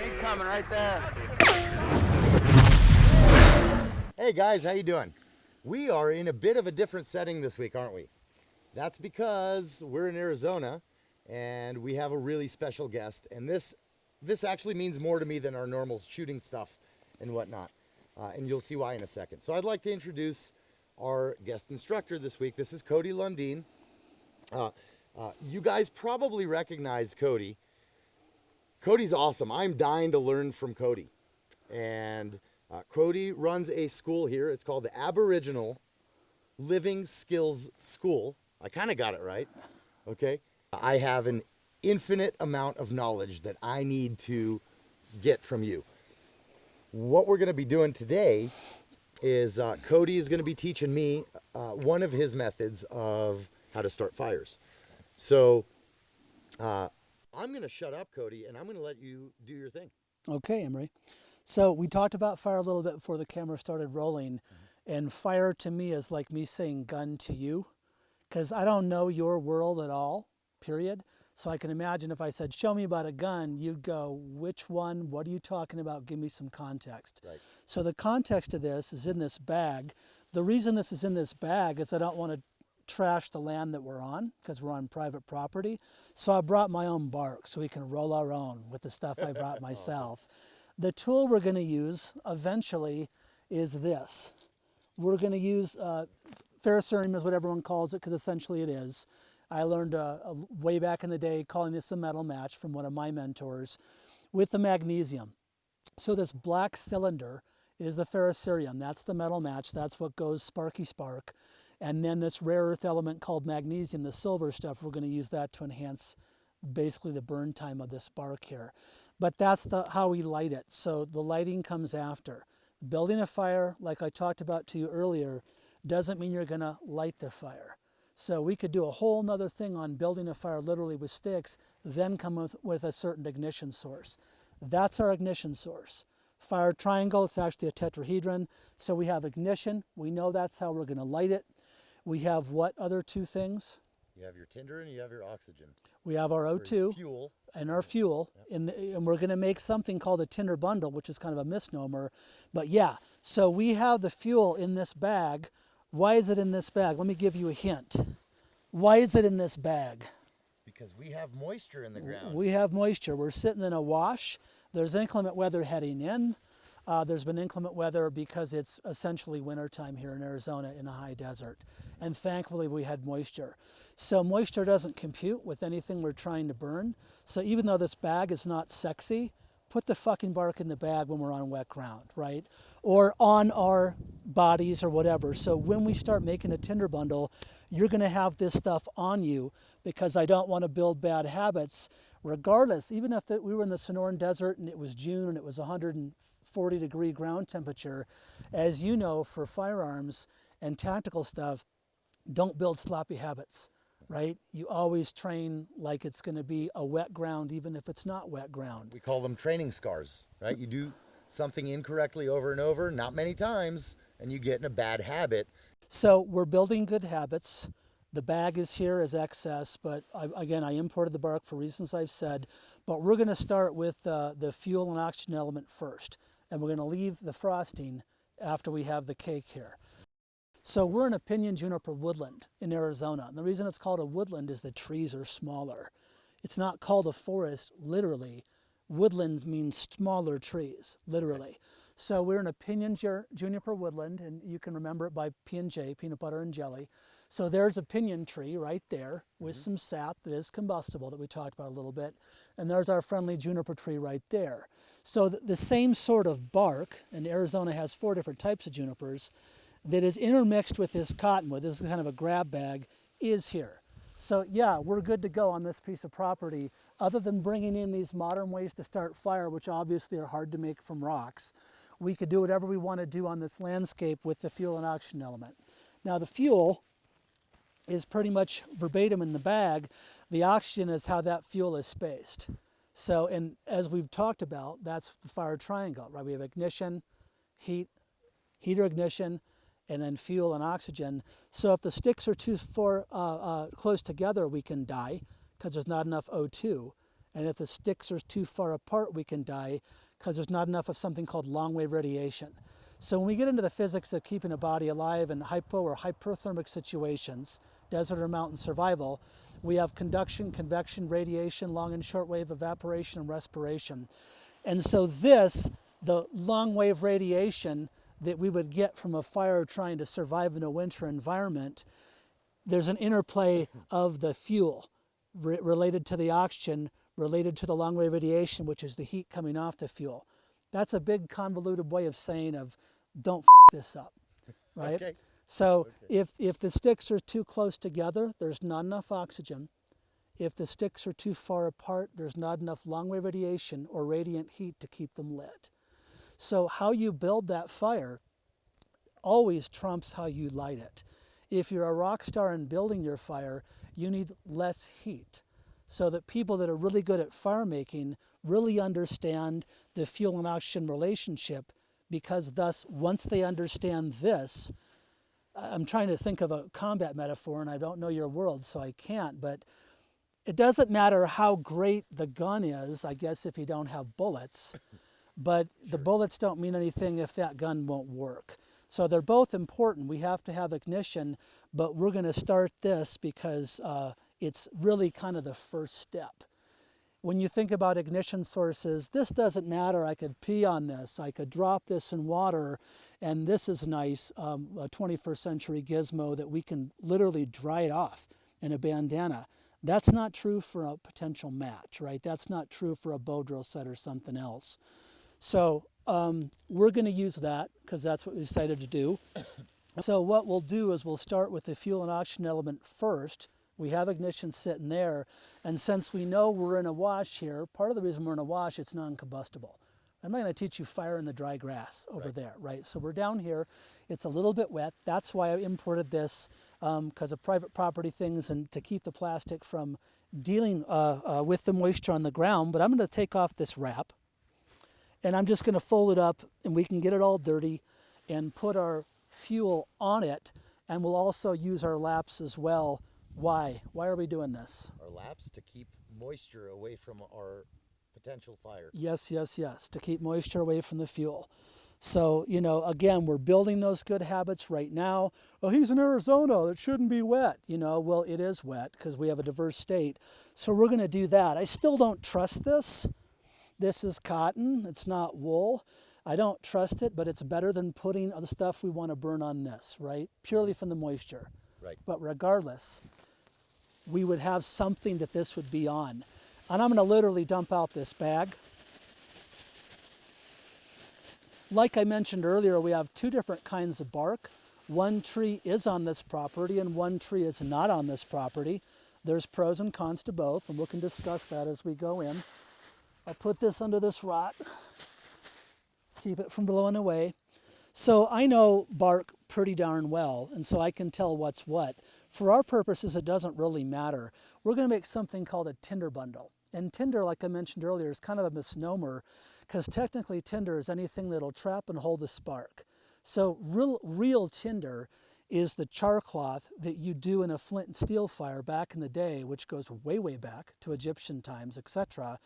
Incoming right there. Hey guys, how you doing? We are in a bit of a different setting this week, aren't we? That's because we're in Arizona and we have a really special guest, and this actually means more to me than our normal shooting stuff and whatnot. And you'll see why in a second. So I'd like to introduce our guest instructor this week. This is Cody Lundin. You guys probably recognize Cody. Cody's awesome. I'm dying to learn from Cody. And Cody runs a school here. It's called the Aboriginal Living Skills School. I kind of got it right. Okay. I have an infinite amount of knowledge that I need to get from you. What we're going to be doing today is Cody is going to be teaching me one of his methods of how to start fires. So I'm going to shut up, Cody, and I'm going to let you do your thing. Okay, Imri. So we talked about fire a little bit before the camera started rolling, and fire to me is like me saying gun to you, because I don't know your world at all, period. So I can imagine if I said, show me about a gun, you'd go, which one? What are you talking about? Give me some context. Right. So the context of this is in this bag. The reason this is in this bag is I don't want to trash the land that we're on, because we're on private property. So I brought my own bark so we can roll our own with the stuff I brought myself. The tool we're going to use eventually is this. We're going to use ferrocerium is what everyone calls it, because essentially it is. I learned way back in the day calling this a metal match from one of my mentors with the magnesium. So this black cylinder is the ferrocerium. That's the metal match. That's what goes sparky spark. And then this rare earth element called magnesium, the silver stuff, we're going to use that to enhance basically the burn time of this spark here. But that's how we light it. So the lighting comes after. Building a fire, like I talked about to you earlier, doesn't mean you're going to light the fire. So we could do a whole nother thing on building a fire literally with sticks, then come with a certain ignition source. That's our ignition source. Fire triangle, it's actually a tetrahedron. So we have ignition. We know that's how we're going to light it. We have what other two things? You have your tinder and you have your oxygen. We have our O2 your fuel. And our fuel. Yep. And we're going to make something called a tinder bundle, which is kind of a misnomer. But yeah, so we have the fuel in this bag. Why is it in this bag? Let me give you a hint. Why is it in this bag? Because we have moisture in the ground. We have moisture. We're sitting in a wash. There's inclement weather heading in. There's been inclement weather because it's essentially wintertime here in Arizona in a high desert. And thankfully we had moisture. So moisture doesn't compute with anything we're trying to burn. So even though this bag is not sexy, put the fucking bark in the bag when we're on wet ground, right? Or on our bodies or whatever. So when we start making a tinder bundle, you're going to have this stuff on you, because I don't want to build bad habits. Regardless, even if we were in the Sonoran Desert and it was June and it was 140-degree ground temperature, as you know, for firearms and tactical stuff, don't build sloppy habits. Right? You always train like it's going to be a wet ground, even if it's not wet ground. We call them training scars, right? You do something incorrectly over and over, not many times, and you get in a bad habit. So we're building good habits. The bag is here as excess, but again, I imported the bark for reasons I've said. But we're going to start with the fuel and oxygen element first, and we're going to leave the frosting after we have the cake here. So we're in a pinyon juniper woodland in Arizona. And the reason it's called a woodland is the trees are smaller. It's not called a forest, literally. Woodlands means smaller trees, literally. So we're in a pinyon juniper woodland, and you can remember it by P&J, peanut butter and jelly. So there's a pinyon tree right there with some sap that is combustible that we talked about a little bit. And there's our friendly juniper tree right there. So the same sort of bark, and Arizona has 4 different types of junipers, that is intermixed with this cottonwood, this is kind of a grab bag, is here. So yeah, we're good to go on this piece of property, other than bringing in these modern ways to start fire, which obviously are hard to make from rocks. We could do whatever we want to do on this landscape with the fuel and oxygen element. Now the fuel is pretty much verbatim in the bag. The oxygen is how that fuel is spaced. So, and as we've talked about, that's the fire triangle, right? We have ignition, heater ignition, and then fuel and oxygen. So if the sticks are too far close together, we can die because there's not enough O2. And if the sticks are too far apart, we can die because there's not enough of something called long-wave radiation. So when we get into the physics of keeping a body alive in hypo or hyperthermic situations, desert or mountain survival, we have conduction, convection, radiation, long and short wave evaporation, and respiration. And so the long wave radiation that we would get from a fire trying to survive in a winter environment, there's an interplay of the fuel related to the oxygen, related to the long wave radiation, which is the heat coming off the fuel. That's a big convoluted way of saying of don't this up, right? Okay. So if the sticks are too close together, there's not enough oxygen. If the sticks are too far apart, there's not enough long wave radiation or radiant heat to keep them lit. So how you build that fire always trumps how you light it. If you're a rock star in building your fire, you need less heat, so that people that are really good at fire making really understand the fuel and oxygen relationship, because thus, once they understand this, I'm trying to think of a combat metaphor, and I don't know your world, so I can't, but it doesn't matter how great the gun is, I guess, if you don't have bullets, but the bullets don't mean anything if that gun won't work. So they're both important. We have to have ignition, but we're going to start this because it's really kind of the first step. When you think about ignition sources, this doesn't matter. I could pee on this. I could drop this in water, and this is nice, a 21st century gizmo that we can literally dry it off in a bandana. That's not true for a potential match, right? That's not true for a bow drill set or something else. So we're going to use that because that's what we decided to do. So what we'll do is we'll start with the fuel and oxygen element first. We have ignition sitting there, and since we know we're in a wash here, part of the reason we're in a wash, it's non-combustible. I'm not going to teach you fire in the dry grass over there, right? So we're down here. It's a little bit wet. That's why I imported this, because of private property things and to keep the plastic from dealing with the moisture on the ground. But I'm going to take off this wrap, and I'm just going to fold it up, and we can get it all dirty and put our fuel on it, and we'll also use our laps as well. Why? Why are we doing this? Our laps to keep moisture away from our potential fire. Yes, yes, yes, to keep moisture away from the fuel. So, you know, again, we're building those good habits right now. Oh, he's in Arizona, it shouldn't be wet. You know, well, it is wet because we have a diverse state. So we're going to do that. I still don't trust this. This is cotton, it's not wool. I don't trust it, but it's better than putting the stuff we want to burn on this, right? Purely from the moisture. Right. But regardless, we would have something that this would be on. And I'm going to literally dump out this bag. Like I mentioned earlier, we have two different kinds of bark. One tree is on this property and one tree is not on this property. There's pros and cons to both, and we can discuss that as we go in. I'll put this under this rock, keep it from blowing away. So I know bark pretty darn well, and so I can tell what's what. For our purposes, it doesn't really matter. We're going to make something called a tinder bundle. And tinder, like I mentioned earlier, is kind of a misnomer because technically tinder is anything that'll trap and hold a spark. So real tinder is the char cloth that you do in a flint and steel fire back in the day, which goes way, way back to Egyptian times, etc.,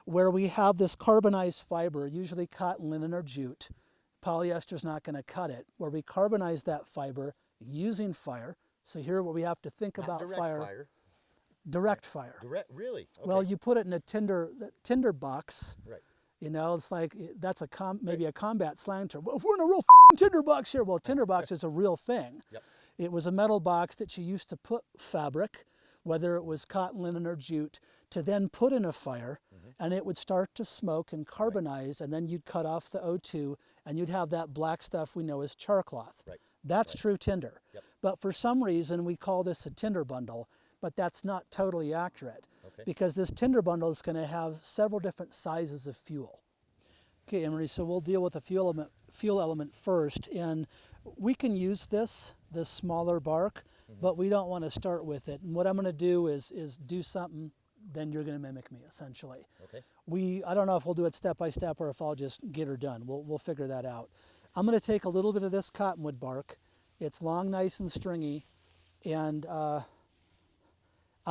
where we have this carbonized fiber, usually cotton, linen, or jute. Polyester's not going to cut it, where we carbonize that fiber using fire. So here what we have to think about fire. Direct fire. Direct, really? Okay. Well, you put it in a tinder box. Right. You know, it's like that's maybe a combat slang term. Well, if we're in a real tinder box here, well, tinder box is a real thing. Yep. It was a metal box that you used to put fabric, whether it was cotton, linen, or jute, to then put in a fire, and it would start to smoke and carbonize, and then you'd cut off the O2, and you'd have that black stuff we know as char cloth. Right. That's true tinder. Yep. But for some reason, we call this a tinder bundle, but that's not totally accurate because this tinder bundle is going to have several different sizes of fuel. Okay, Imri, so we'll deal with the fuel element first, and we can use this smaller bark, but we don't want to start with it. And what I'm going to do is do something, then you're going to mimic me, essentially. Okay. I don't know if we'll do it step by step or if I'll just get her done. We'll figure that out. I'm going to take a little bit of this cottonwood bark. It's long, nice, and stringy, and I'm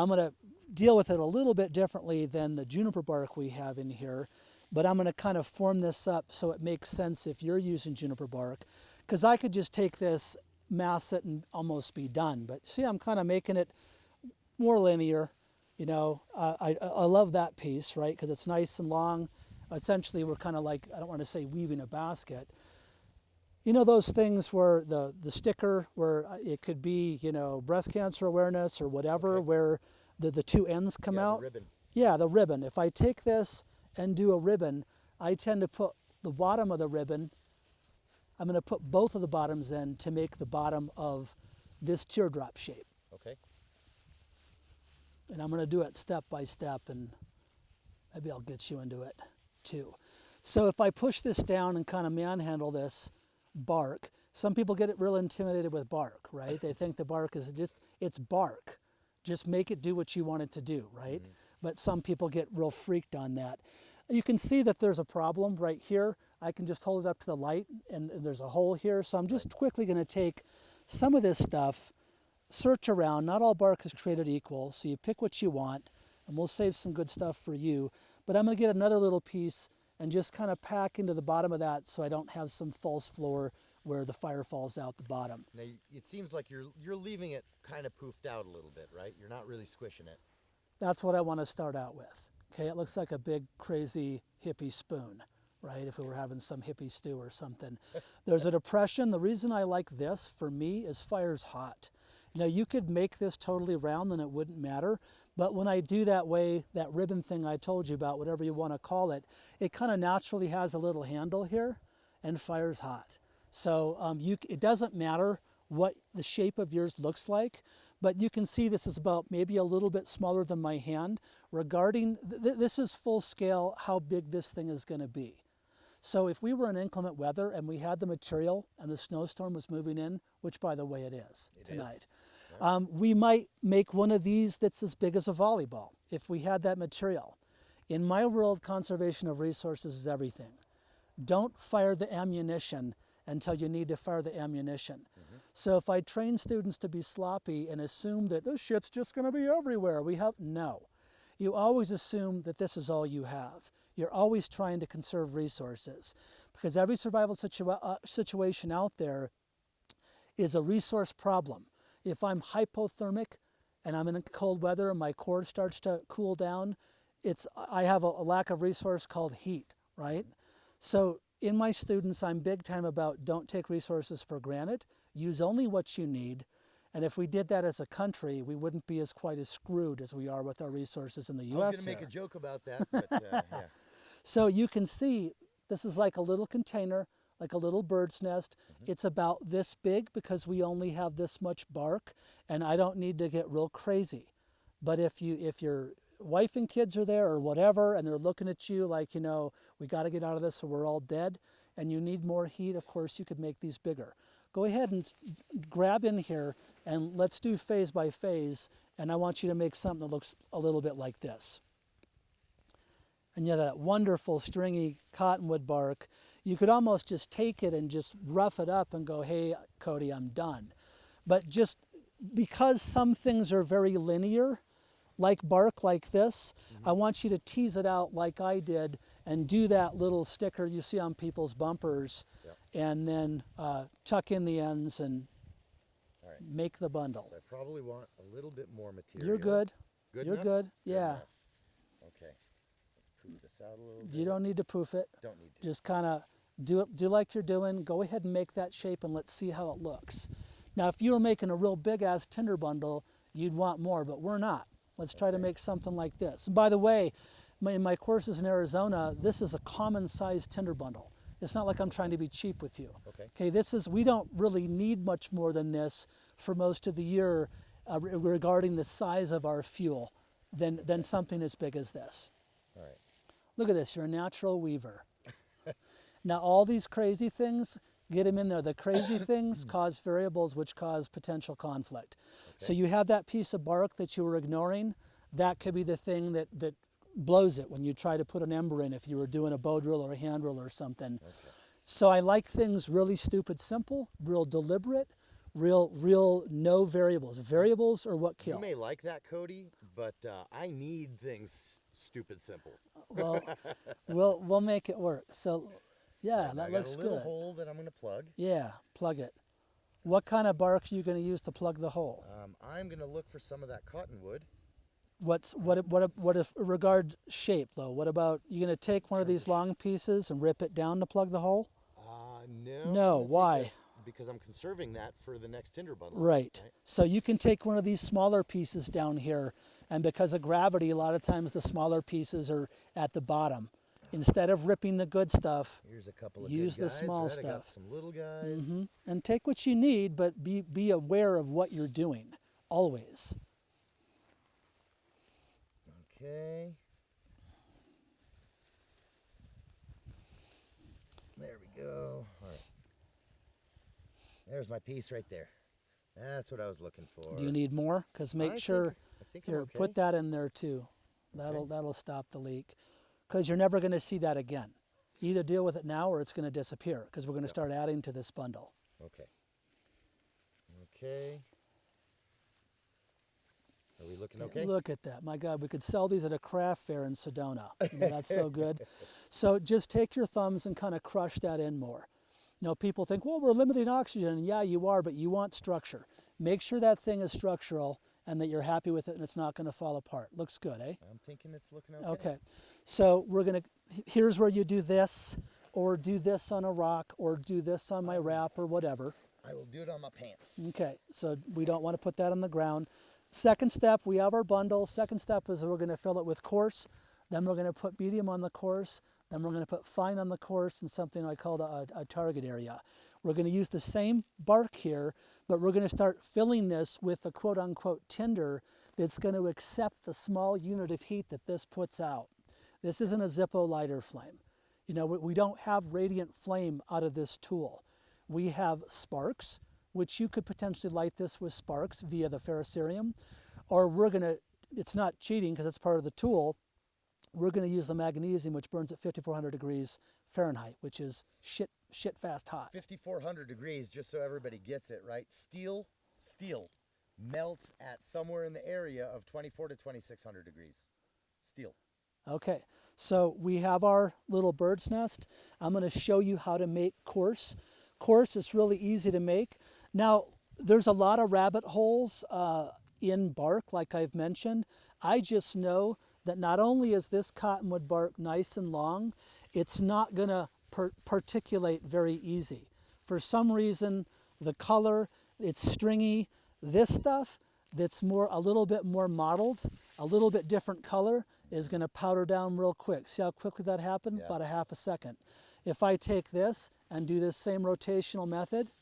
going to deal with it a little bit differently than the juniper bark we have in here, but I'm going to kind of form this up so it makes sense if you're using juniper bark, because I could just take this, mass it, and almost be done. But see, I'm kind of making it more linear. You know, I love that piece, right? Because it's nice and long. Essentially, we're kind of like, I don't want to say weaving a basket. You know those things where the sticker, where it could be, you know, breast cancer awareness or whatever, where the two ends come out? The ribbon. Yeah, the ribbon. If I take this and do a ribbon, I tend to put the bottom of the ribbon, I'm going to put both of the bottoms in to make the bottom of this teardrop shape. Okay. And I'm going to do it step by step, and maybe I'll get you into it too. So if I push this down and kind of manhandle this bark, some people get it real intimidated with bark, right? They think the bark is just, it's bark. Just make it do what you want it to do, right? Mm-hmm. But some people get real freaked on that. You can see that there's a problem right here. I can just hold it up to the light, and there's a hole here. So I'm just quickly going to take some of this stuff, search around. Not all bark is created equal, so you pick what you want, and we'll save some good stuff for you. But I'm going to get another little piece and just kind of pack into the bottom of that so I don't have some false floor where the fire falls out the bottom. Now, it seems like you're leaving it kind of poofed out a little bit, right? You're not really squishing it. That's what I want to start out with. Okay, it looks like a big, crazy hippie spoon, right? If we were having some hippie stew or something. There's a depression. The reason I like this, for me, is fire's hot. Now, you could make this totally round and it wouldn't matter, but when I do that way, that ribbon thing I told you about, whatever you want to call it, it kind of naturally has a little handle here, and fire's hot. So it doesn't matter what the shape of yours looks like, but you can see this is about maybe a little bit smaller than my hand. Regarding, this is full scale how big this thing is going to be. So if we were in inclement weather and we had the material and the snowstorm was moving in, which by the way it is tonight, we might make one of these that's as big as a volleyball if we had that material. In my world, conservation of resources is everything. Don't fire the ammunition until you need to fire the ammunition. So if I train students to be sloppy and assume that this shit's just going to be everywhere, no. You always assume that this is all you have. You're always trying to conserve resources, because every survival situation out there is a resource problem. If I'm hypothermic and I'm in cold weather and my cord starts to cool down, I have a lack of resource called heat, right? So in my students, I'm big time about don't take resources for granted. Use only what you need. And if we did that as a country, we wouldn't be quite as screwed as we are with our resources in the U.S. I was going to make a joke about that, but yeah. So you can see this is like a little container, like a little bird's nest. It's about this big because we only have this much bark, and I don't need to get real crazy. But if your wife and kids are there or whatever, and they're looking at you like, you know, we got to get out of this or we're all dead, and you need more heat, of course you could make these bigger. Go ahead and grab in here and let's do phase by phase, and I want you to make something that looks a little bit like this. And yeah, that wonderful stringy cottonwood bark, you could almost just take it and just rough it up and go, hey, Cody, I'm done. But just because some things are very linear, like bark like this, I want you to tease it out like I did and do that little sticker you see on people's bumpers, and then tuck in the ends and make the bundle. So I probably want a little bit more material. You're good. Good You're enough? good. Yeah. Enough. Okay. Let's prove this out a little bit. You don't need to poof it. Don't need to. Just kind of do like you're doing. Go ahead and make that shape and let's see how it looks. Now, if you were making a real big ass tinder bundle, you'd want more, but we're not. Let's try to make something like this. And by the way, in my courses in Arizona, this is a common size tinder bundle. It's not like I'm trying to be cheap with you. Okay, we don't really need much more than this for most of the year regarding the size of our fuel than something as big as this. All right. Look at this, you're a natural weaver. Now all these crazy things, get them in there. The crazy things cause variables which cause potential conflict. So you have that piece of bark that you were ignoring, that could be the thing that blows it when you try to put an ember in if you were doing a bow drill or a hand drill or something. So I like things really stupid simple, real deliberate, real no variables. Variables are what You kill. may like that, Cody, but I need things stupid simple. Well, we'll make it work. So, yeah, And that I got looks a little good. hole that I'm going to plug. Yeah, plug it. What kind of bark are you going to use to plug the hole? I'm going to look for some of that cottonwood. What if regard shape though? What about you going to take one of these long pieces and rip it down to plug the hole? No. No, I'm gonna why? take because I'm conserving that for the next tinder bundle. Right. So you can take one of these smaller pieces down here, and because of gravity, a lot of times the smaller pieces are at the bottom. Instead of ripping the good stuff, Here's a couple of use good the guys, small right? I got stuff. some little guys. And take what you need, but be aware of what you're doing, always. Okay. There we go. All right. There's my piece right there. That's what I was looking for. Do you need more? Because make sure, I think I'm here, okay. put that in there too. That'll stop the leak. Because you're never going to see that again. Either deal with it now or it's going to disappear because we're going to start adding to this bundle. Okay. Okay. Are we looking okay? Look at that. My God, we could sell these at a craft fair in Sedona. You know, that's so good. So just take your thumbs and kind of crush that in more. You know, people think, well, we're limiting oxygen. And yeah, you are, but you want structure. Make sure that thing is structural and that you're happy with it and it's not going to fall apart. Looks good, eh? I'm thinking it's looking okay. Okay. So we're going to, here's where you do this, or do this on a rock, or do this on my wrap, or whatever. I will do it on my pants. Okay, so we don't want to put that on the ground. Second step, we have our bundle. Second step is we're going to fill it with coarse. Then we're going to put medium on the coarse. Then we're going to put fine on the coarse and something I call a target area. We're going to use the same bark here, but we're going to start filling this with a quote-unquote tinder that's going to accept the small unit of heat that this puts out. This isn't a Zippo lighter flame. You know, we don't have radiant flame out of this tool. We have sparks, which you could potentially light this with sparks via the ferrocerium, or we're going to, it's not cheating because it's part of the tool, we're going to use the magnesium, which burns at 5,400 degrees Fahrenheit, which is shit fast hot. 5,400 degrees, just so everybody gets it, right? Steel melts at somewhere in the area of 24 to 2,600 degrees. Steel. Okay, so we have our little bird's nest. I'm going to show you how to make coarse. Coarse is really easy to make. Now, there's a lot of rabbit holes in bark, like I've mentioned. I just know that not only is this cottonwood bark nice and long, it's not going to particulate very easy. For some reason, the color, it's stringy. This stuff that's a little bit more mottled, a little bit different color, is going to powder down real quick. See how quickly that happened? Yeah. About a half a second. If I take this and do this same rotational method,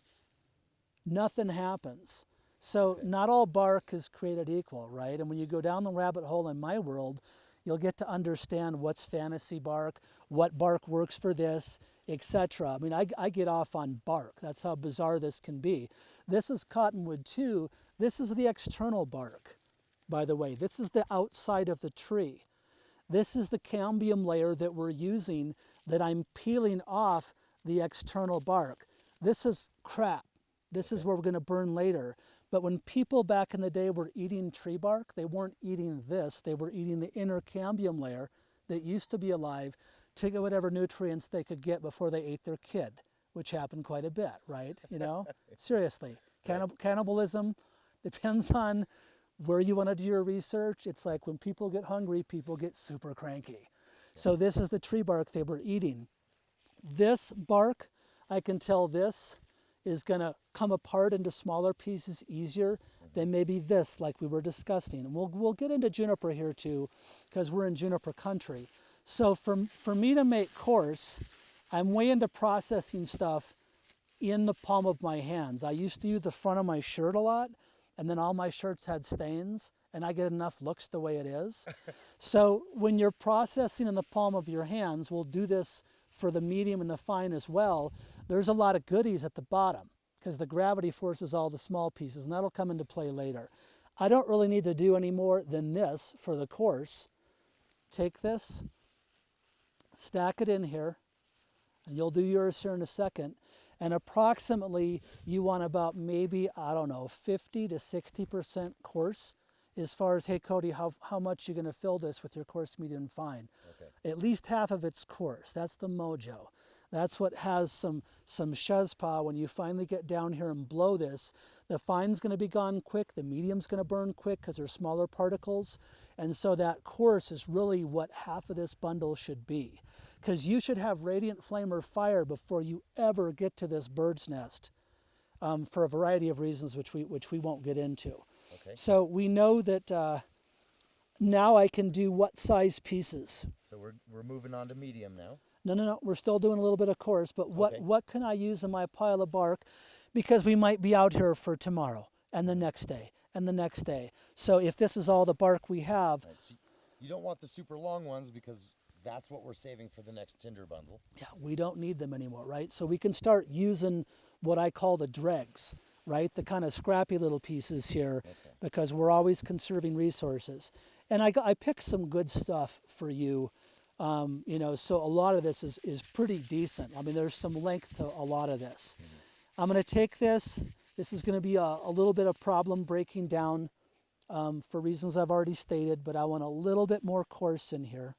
nothing happens. So not all bark is created equal, right? And when you go down the rabbit hole in my world, you'll get to understand what's fantasy bark, what bark works for this, etc. I mean, I get off on bark. That's how bizarre this can be. This is cottonwood too. This is the external bark, by the way. This is the outside of the tree. This is the cambium layer that we're using that I'm peeling off the external bark. This is crap. This is what we're going to burn later. But when people back in the day were eating tree bark, they weren't eating this. They were eating the inner cambium layer that used to be alive to get whatever nutrients they could get before they ate their kid, which happened quite a bit, right? You know, seriously. Cannibalism depends on where you want to do your research. It's like when people get hungry, people get super cranky. So this is the tree bark they were eating. This bark, I can tell this is going to come apart into smaller pieces easier than maybe this, like we were discussing. And we'll get into juniper here too, because we're in juniper country. So for me to make coarse, I'm way into processing stuff in the palm of my hands. I used to use the front of my shirt a lot, and then all my shirts had stains, and I get enough looks the way it is. So when you're processing in the palm of your hands, we'll do this for the medium and the fine as well, there's a lot of goodies at the bottom because the gravity forces all the small pieces, and that'll come into play later. I don't really need to do any more than this for the course. Take this, stack it in here, and you'll do yours here in a second. And approximately you want about maybe, I don't know, 50 to 60% coarse as far as, hey, Cody, how much you going to fill this with your coarse, medium, fine. Okay. At least half of it's coarse. That's the mojo. That's what has some shuzpa. When you finally get down here and blow this, the fine's going to be gone quick, the medium's going to burn quick because they're smaller particles. And so that coarse is really what half of this bundle should be. Because you should have radiant flame or fire before you ever get to this bird's nest, for a variety of reasons which we won't get into. Okay. So we know that now I can do what size pieces? So we're moving on to medium now. No, we're still doing a little bit of coarse, but Okay. what can I use in my pile of bark? Because we might be out here for tomorrow and the next day and the next day. So if this is all the bark we have, Right, so you don't want the super long ones because that's what we're saving for the next tinder bundle. yeah, we don't need them anymore, right? So we can start using what I call the dregs, right? The kind of scrappy little pieces here, because we're always conserving resources. And I picked some good stuff for you. So a lot of this is pretty decent. I mean, there's some length to a lot of this. I'm going to take this. This is going to be a little bit of problem breaking down for reasons I've already stated, but I want a little bit more coarse in here.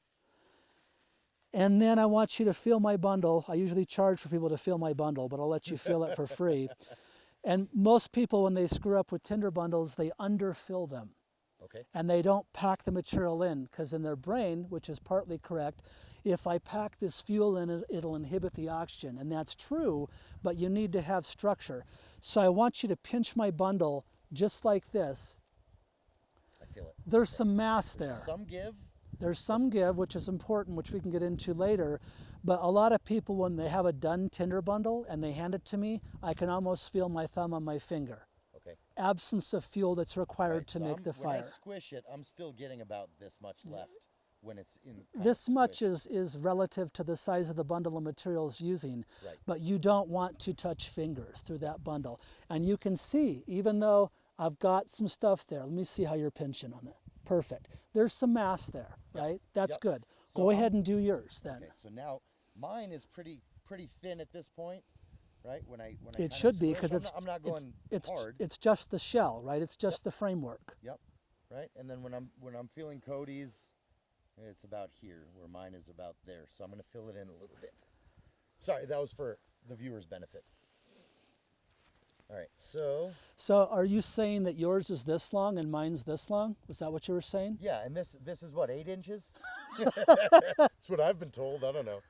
And then I want you to feel my bundle. I usually charge for people to feel my bundle, but I'll let you feel it for free. And most people, when they screw up with tinder bundles, they underfill them. Okay. And they don't pack the material in, because in their brain, which is partly correct, if I pack this fuel in, it'll inhibit the oxygen. And that's true, but you need to have structure. So I want you to pinch my bundle just like this. I feel it. There's some mass there. Some give. There's some give, which is important, which we can get into later. But a lot of people, when they have a done tinder bundle and they hand it to me, I can almost feel my thumb on my finger. Okay. Absence of fuel that's required Right, to so make the when I fire. squish it, I'm still getting about this much left when it's in. This much is relative to the size of the bundle of materials using, Right. but you don't want to touch fingers through that bundle. And you can see, even though I've got some stuff there, let me see how you're pinching on it. Perfect. There's some mass there, right? That's Yep. good. So Go ahead and do yours then. Okay, so now mine is pretty thin at this point, right? When I It kinda should be, squish, because I'm not going hard. it's just the shell, right? It's just the framework. Yep. Right, and then when I'm feeling Cody's, it's about here, where mine is about there. So I'm going to fill it in a little bit. Sorry, that was for the viewer's benefit. All right, so So are you saying that yours is this long and mine's this long? Was that what you were saying? yeah, and this is what, 8 inches? That's what I've been told. I don't know.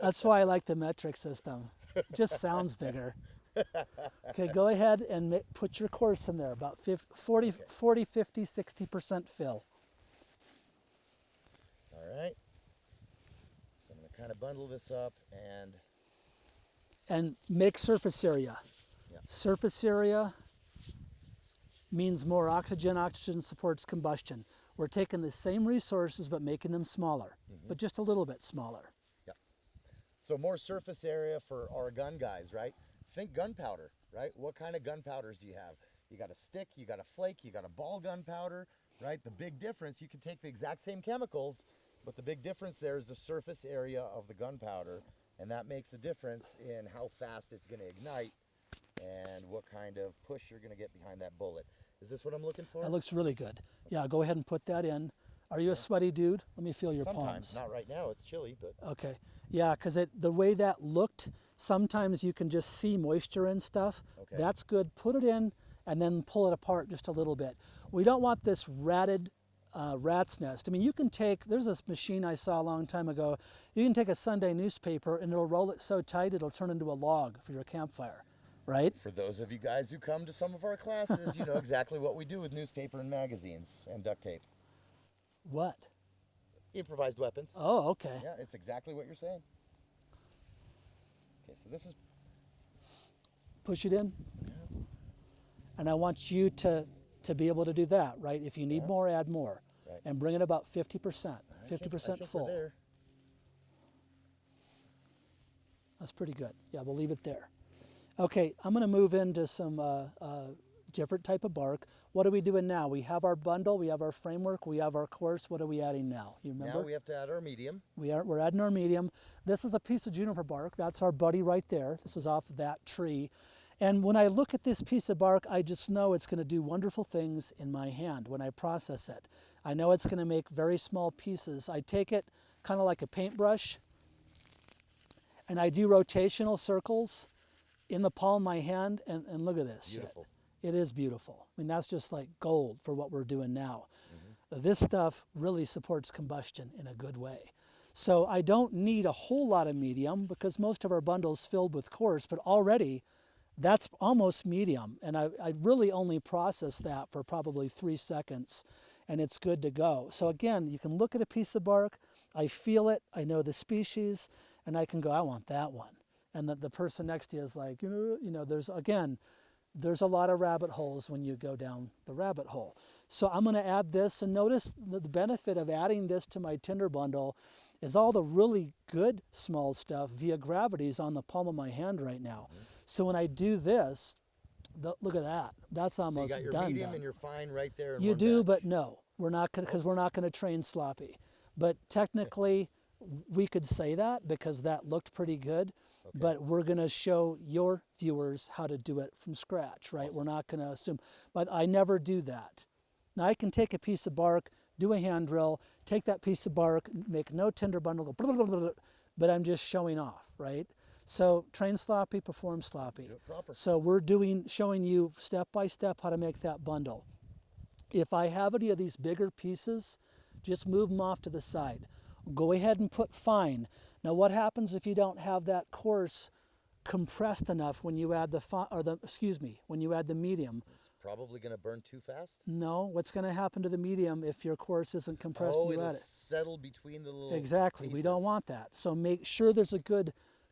That's why I like the metric system. It just sounds bigger. Okay, go ahead and put your course in there, about 40, 50, 60% fill. All right. So I'm going to kind of bundle this up And make surface area. Yeah. Surface area means more oxygen. Oxygen supports combustion. We're taking the same resources but making them smaller, but just a little bit smaller. So more surface area for our gun guys, right? Think gunpowder, right? What kind of gunpowders do you have? You got a stick, you got a flake, you got a ball gunpowder, right? The big difference, you can take the exact same chemicals, but the big difference there is the surface area of the gunpowder, and that makes a difference in how fast it's going to ignite and what kind of push you're going to get behind that bullet. Is this what I'm looking for? That looks really good. Yeah, go ahead and put that in. Are you a sweaty dude? Let me feel your Sometimes, palms. not right now, it's chilly, but Okay. Yeah, because the way that looked, sometimes you can just see moisture and stuff. Okay. That's good. Put it in and then pull it apart just a little bit. We don't want this ratted rat's nest. I mean, you can take, there's this machine I saw a long time ago. You can take a Sunday newspaper and it'll roll it so tight it'll turn into a log for your campfire, right? for those of you guys who come to some of our classes, you know exactly what we do with newspaper and magazines and duct tape. What? Improvised weapons. Oh, okay. Yeah, it's exactly what you're saying. Okay, so this is, Push it in. And I want you to be able to do that, right? If you need Yeah. more, add more. Right. And bring it about 50%, I 50% think full. we're there. That's pretty good. Yeah, we'll leave it there. Okay, I'm going to move into some different type of bark. What are we doing now? We have our bundle, we have our framework, we have our course. What are we adding now? You remember? Now we have to add our medium. We're adding our medium. This is a piece of juniper bark. That's our buddy right there. This is off of that tree. And when I look at this piece of bark, I just know it's going to do wonderful things in my hand when I process it. I know it's going to make very small pieces. I take it kind of like a paintbrush, and I do rotational circles in the palm of my hand, and look at this. Beautiful. Shit. It is beautiful. I mean, that's just like gold for what we're doing now. This stuff really supports combustion in a good way. So I don't need a whole lot of medium because most of our bundle's filled with coarse, but already that's almost medium. And I really only process that for probably 3 seconds, and it's good to go. So again, you can look at a piece of bark, I feel it, I know the species, and I can go, I want that one. And the person next to you is like, you know, there's a lot of rabbit holes when you go down the rabbit hole. So I'm going to add this, and notice the benefit of adding this to my tinder bundle is all the really good small stuff via gravity is on the palm of my hand right now. So when I do this, look at that. That's almost so you got your done. medium and your fine right there. In You one do, batch. but no, we're not going because we're not going to train sloppy. But technically, we could say that because that looked pretty good. Okay. But we're going to show your viewers how to do it from scratch, right? Awesome. We're not going to assume. But I never do that. Now, I can take a piece of bark, do a hand drill, take that piece of bark, make no tinder bundle, go blah, blah, blah, blah, but I'm just showing off, right? So train sloppy, perform sloppy. Do it proper. So we're showing you step by step how to make that bundle. If I have any of these bigger pieces, just move them off to the side. Go ahead and put fine. Now what happens if you don't have that coarse compressed enough when you add when you add the medium? It's probably going to burn too fast. No, what's going to happen to the medium if your course isn't compressed? Oh, You it'll add it. settle between the little Exactly. We don't pieces. want that. So make sure there's a good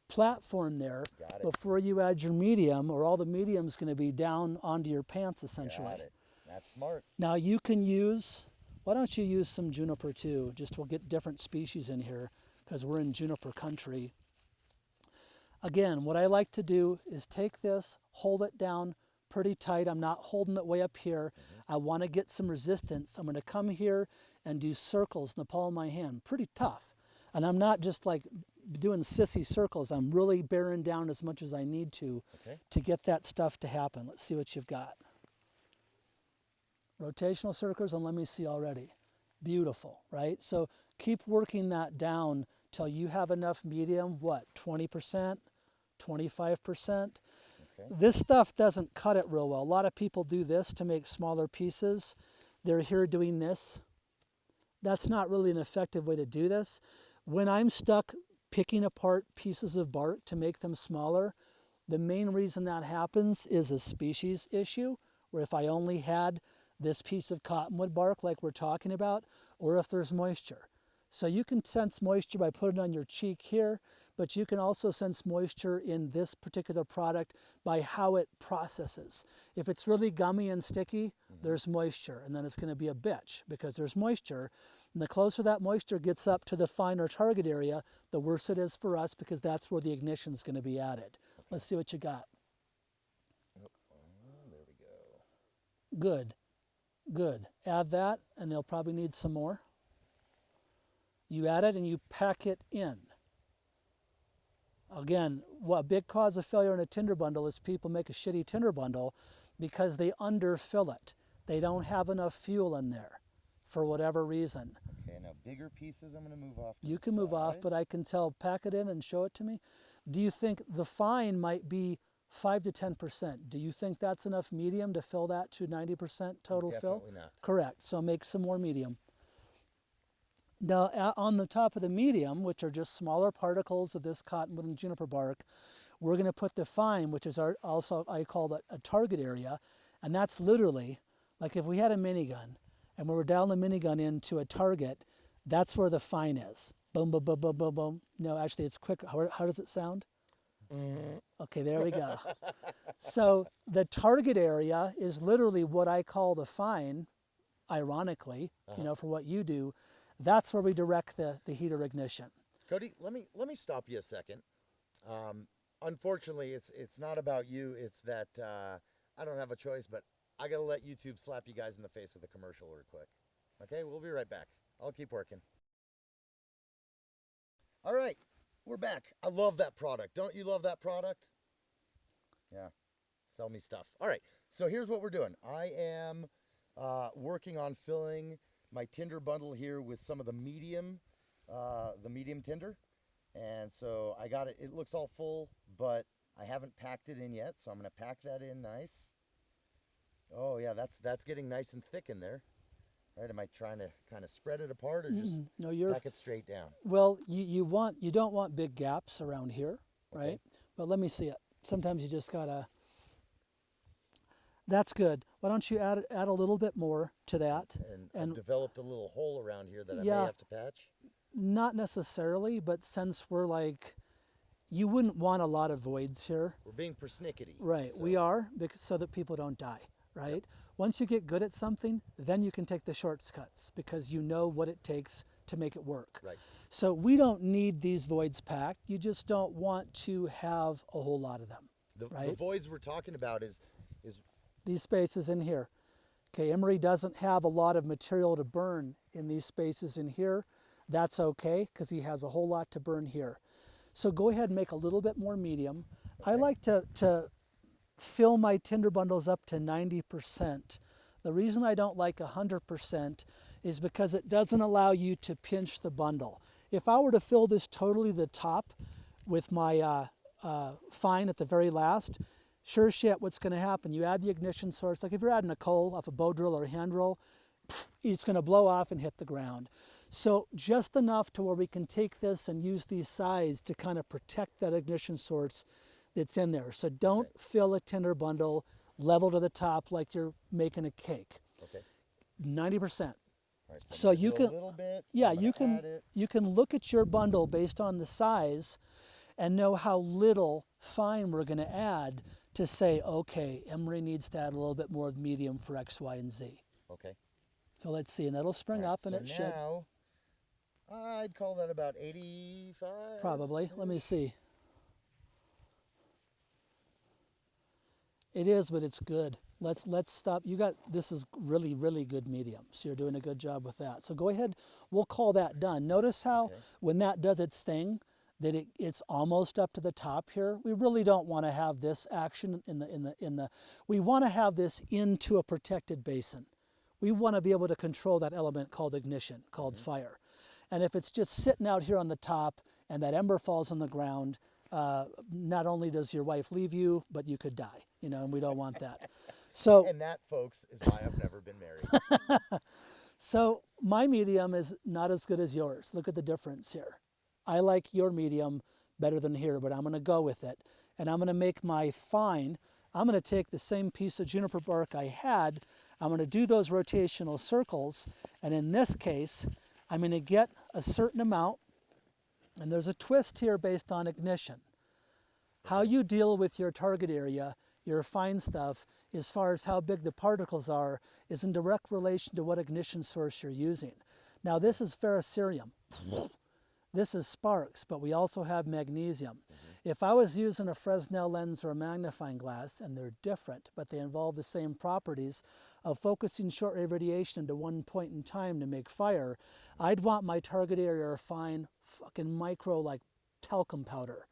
platform there Got it. before you add your medium, or all the medium's going to be down onto your pants essentially. Got it. That's smart. Now you can use, why don't you use some juniper too? Just we'll get different species in here because we're in juniper country. Again, what I like to do is take this, hold it down pretty tight. I'm not holding it way up here. I want to get some resistance. I'm going to come here and do circles in the palm of my hand. Pretty tough. And I'm not just like doing sissy circles. I'm really bearing down as much as I need to get that stuff to happen. Let's see what you've got. Rotational circles, and let me see already. Beautiful, right? So keep working that down till you have enough medium, what, 20%, 25%? This stuff doesn't cut it real well. A lot of people do this to make smaller pieces. They're here doing this. That's not really an effective way to do this. When I'm stuck picking apart pieces of bark to make them smaller, the main reason that happens is a species issue, where if I only had this piece of cottonwood bark like we're talking about, or if there's moisture. So you can sense moisture by putting it on your cheek here, but you can also sense moisture in this particular product by how it processes. If it's really gummy and sticky, there's moisture, and then it's going to be a bitch because there's moisture. And the closer that moisture gets up to the finer target area, the worse it is for us because that's where the ignition is going to be added. Let's see what you got. There we go. Good, good. Add that, and they'll probably need some more. You add it and you pack it in. Again, a big cause of failure in a tinder bundle is people make a shitty tinder bundle because they underfill it. They don't have enough fuel in there for whatever reason. Okay, now bigger pieces I'm going to move off to You the can move off, side. but I can tell, pack it in and show it to me. Do you think the fine might be 5 to 10%? Do you think that's enough medium to fill that to 90% total fill? Definitely not. Correct, so make some more medium. Now, on the top of the medium, which are just smaller particles of this cottonwood and juniper bark, we're going to put the fine, which is also, I call it a target area. And that's literally, like if we had a minigun and we were dialing the minigun into a target, that's where the fine is. Boom, boom, boom, boom, boom, boom. No, actually, it's quicker. How does it sound? Okay, there we go. So the target area is literally what I call the fine, ironically, you know, for what you do. That's where we direct the heater ignition. Cody, let me stop you a second. Unfortunately, it's not about you. It's that I don't have a choice, but I got to let YouTube slap you guys in the face with a commercial real quick. Okay, we'll be right back. I'll keep working. All right, we're back. I love that product. Don't you love that product? Yeah, sell me stuff. All right, so here's what we're doing. I am working on filling my tinder bundle here with some of the medium tinder. And so I got it. It looks all full, but I haven't packed it in yet. So I'm going to pack that in nice. Oh yeah, that's getting nice and thick in there. Right? Am I trying to kind of spread it apart or just pack it straight down? Well, you don't want big gaps around here, right? Okay. But let me see it. Sometimes you just gotta. That's good. Why don't you add a little bit more to that? And I've developed a little hole around here that I may have to patch. Not necessarily, but since we're like, you wouldn't want a lot of voids here. We're being persnickety. Right, so. We are, because so that people don't die, right? Yep. Once you get good at something, then you can take the shortcuts because you know what it takes to make it work. Right. So we don't need these voids packed. You just don't want to have a whole lot of them. The voids we're talking about is these spaces in here. Okay, Imri doesn't have a lot of material to burn in these spaces in here. That's okay, because he has a whole lot to burn here. So go ahead and make a little bit more medium. Okay. I like to fill my tinder bundles up to 90%. The reason I don't like 100% is because it doesn't allow you to pinch the bundle. If I were to fill this totally to the top with my fine at the very last, sure shit, what's going to happen? You add the ignition source, like if you're adding a coal off a bow drill or a hand drill, it's going to blow off and hit the ground. So just enough to where we can take this and use these sides to kind of protect that ignition source that's in there. So don't fill a tinder bundle level to the top like you're making a cake. Okay. 90%. All right, so you can, a little bit, yeah, you can look at your bundle based on the size and know how little fine we're going to add to say, okay, Imri needs to add a little bit more of medium for X, Y, and Z. Okay. So let's see, and that'll spring up, and it should. Now, I'd call that about 85. Probably. Let me see. It is, but it's good. Let's stop. This is really, really good medium. So you're doing a good job with that. So go ahead. We'll call that done. Notice how when that does its thing, that it's almost up to the top here. We really don't want to have this action we want to have this into a protected basin. We want to be able to control that element called ignition, called fire. And if it's just sitting out here on the top and that ember falls on the ground, not only does your wife leave you, but you could die, and we don't want that. So, and that, folks, is why I've never been married. So my medium is not as good as yours. Look at the difference here. I like your medium better than here, but I'm going to go with it. And I'm going to make my fine. I'm going to take the same piece of juniper bark I had. I'm going to do those rotational circles. And in this case, I'm going to get a certain amount. And there's a twist here based on ignition. How you deal with your target area, your fine stuff, as far as how big the particles are, is in direct relation to what ignition source you're using. Now this is ferrocerium. This is sparks, but we also have magnesium. If I was using a Fresnel lens or a magnifying glass, and they're different, but they involve the same properties of focusing short-wave radiation into one point in time to make fire, I'd want my target area or fine fucking micro like talcum powder.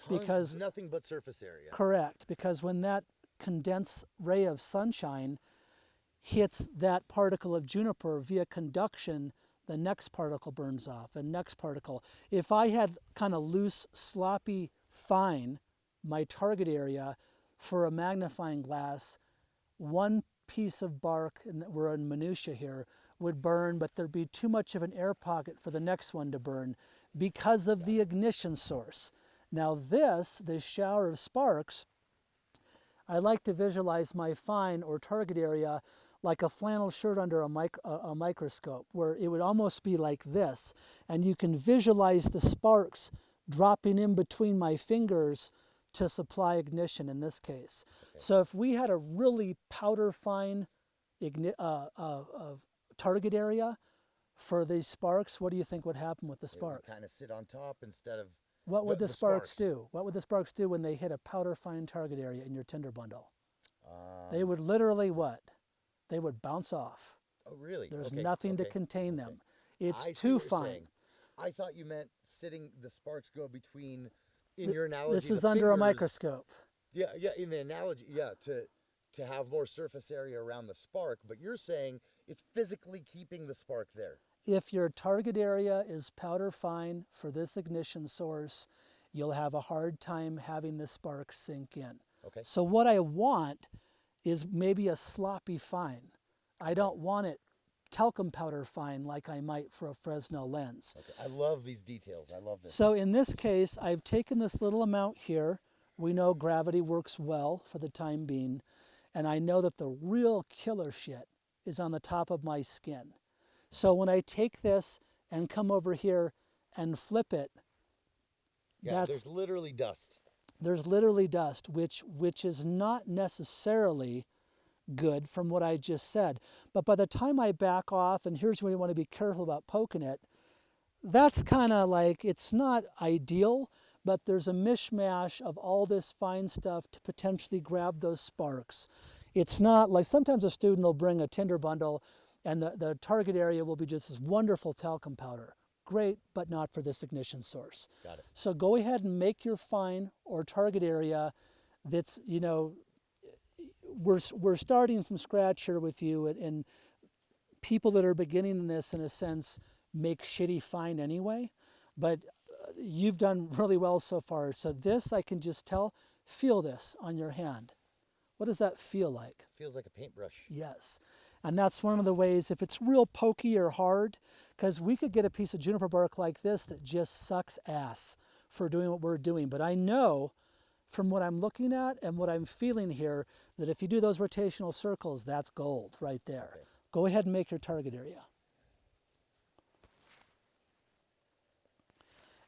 Because nothing but surface area. Correct, because when that condensed ray of sunshine hits that particle of juniper via conduction, the next particle burns off, and next particle. If I had kind of loose, sloppy fine, my target area for a magnifying glass, one piece of bark, and we're in minutia here, would burn, but there'd be too much of an air pocket for the next one to burn because of the ignition source. Now this shower of sparks, I like to visualize my fine or target area like a flannel shirt under a microscope, where it would almost be like this. And you can visualize the sparks dropping in between my fingers to supply ignition in this case. So if we had a really powder fine target area for these sparks, what do you think would happen with the sparks? Kind of sit on top instead of What would the sparks do? What would the sparks do when they hit a powder fine target area in your tinder bundle? They would literally what? They would bounce off. Oh, really? There's Okay, nothing to okay, contain okay. them. It's I see too what you're fine. saying. I thought you meant sitting, the sparks go between, in your This analogy, is the under a fingers. microscope. Yeah, yeah, in the analogy, yeah, to have more surface area around the spark, but you're saying it's physically keeping the spark there. If your target area is powder fine for this ignition source, you'll have a hard time having the spark sink in. Okay. So what I want is maybe a sloppy fine. I don't want it talcum powder fine like I might for a Fresnel lens. Okay. I love these details. I love this. So in this case, I've taken this little amount here. We know gravity works well for the time being, and I know that the real killer shit is on the top of my skin. So when I take this and come over here and flip it, Yeah, there's literally dust. there's literally dust, which is not necessarily good from what I just said. But by the time I back off, and here's where you want to be careful about poking it, that's kind of like, it's not ideal, but there's a mishmash of all this fine stuff to potentially grab those sparks. It's not like sometimes a student will bring a tinder bundle and the target area will be just this wonderful talcum powder. Great, but not for this ignition source. Got it. So go ahead and make your fine or target area that's, you know, we're starting from scratch here with you, and people that are beginning in this, in a sense, make shitty fine anyway, but you've done really well so far. So this, I can just tell, feel this on your hand. What does that feel like? Feels like a paintbrush. Yes. And that's one of the ways, if it's real pokey or hard, because we could get a piece of juniper bark like this that just sucks ass for doing what we're doing. But I know from what I'm looking at and what I'm feeling here that if you do those rotational circles, that's gold right there. Okay. Go ahead and make your target area.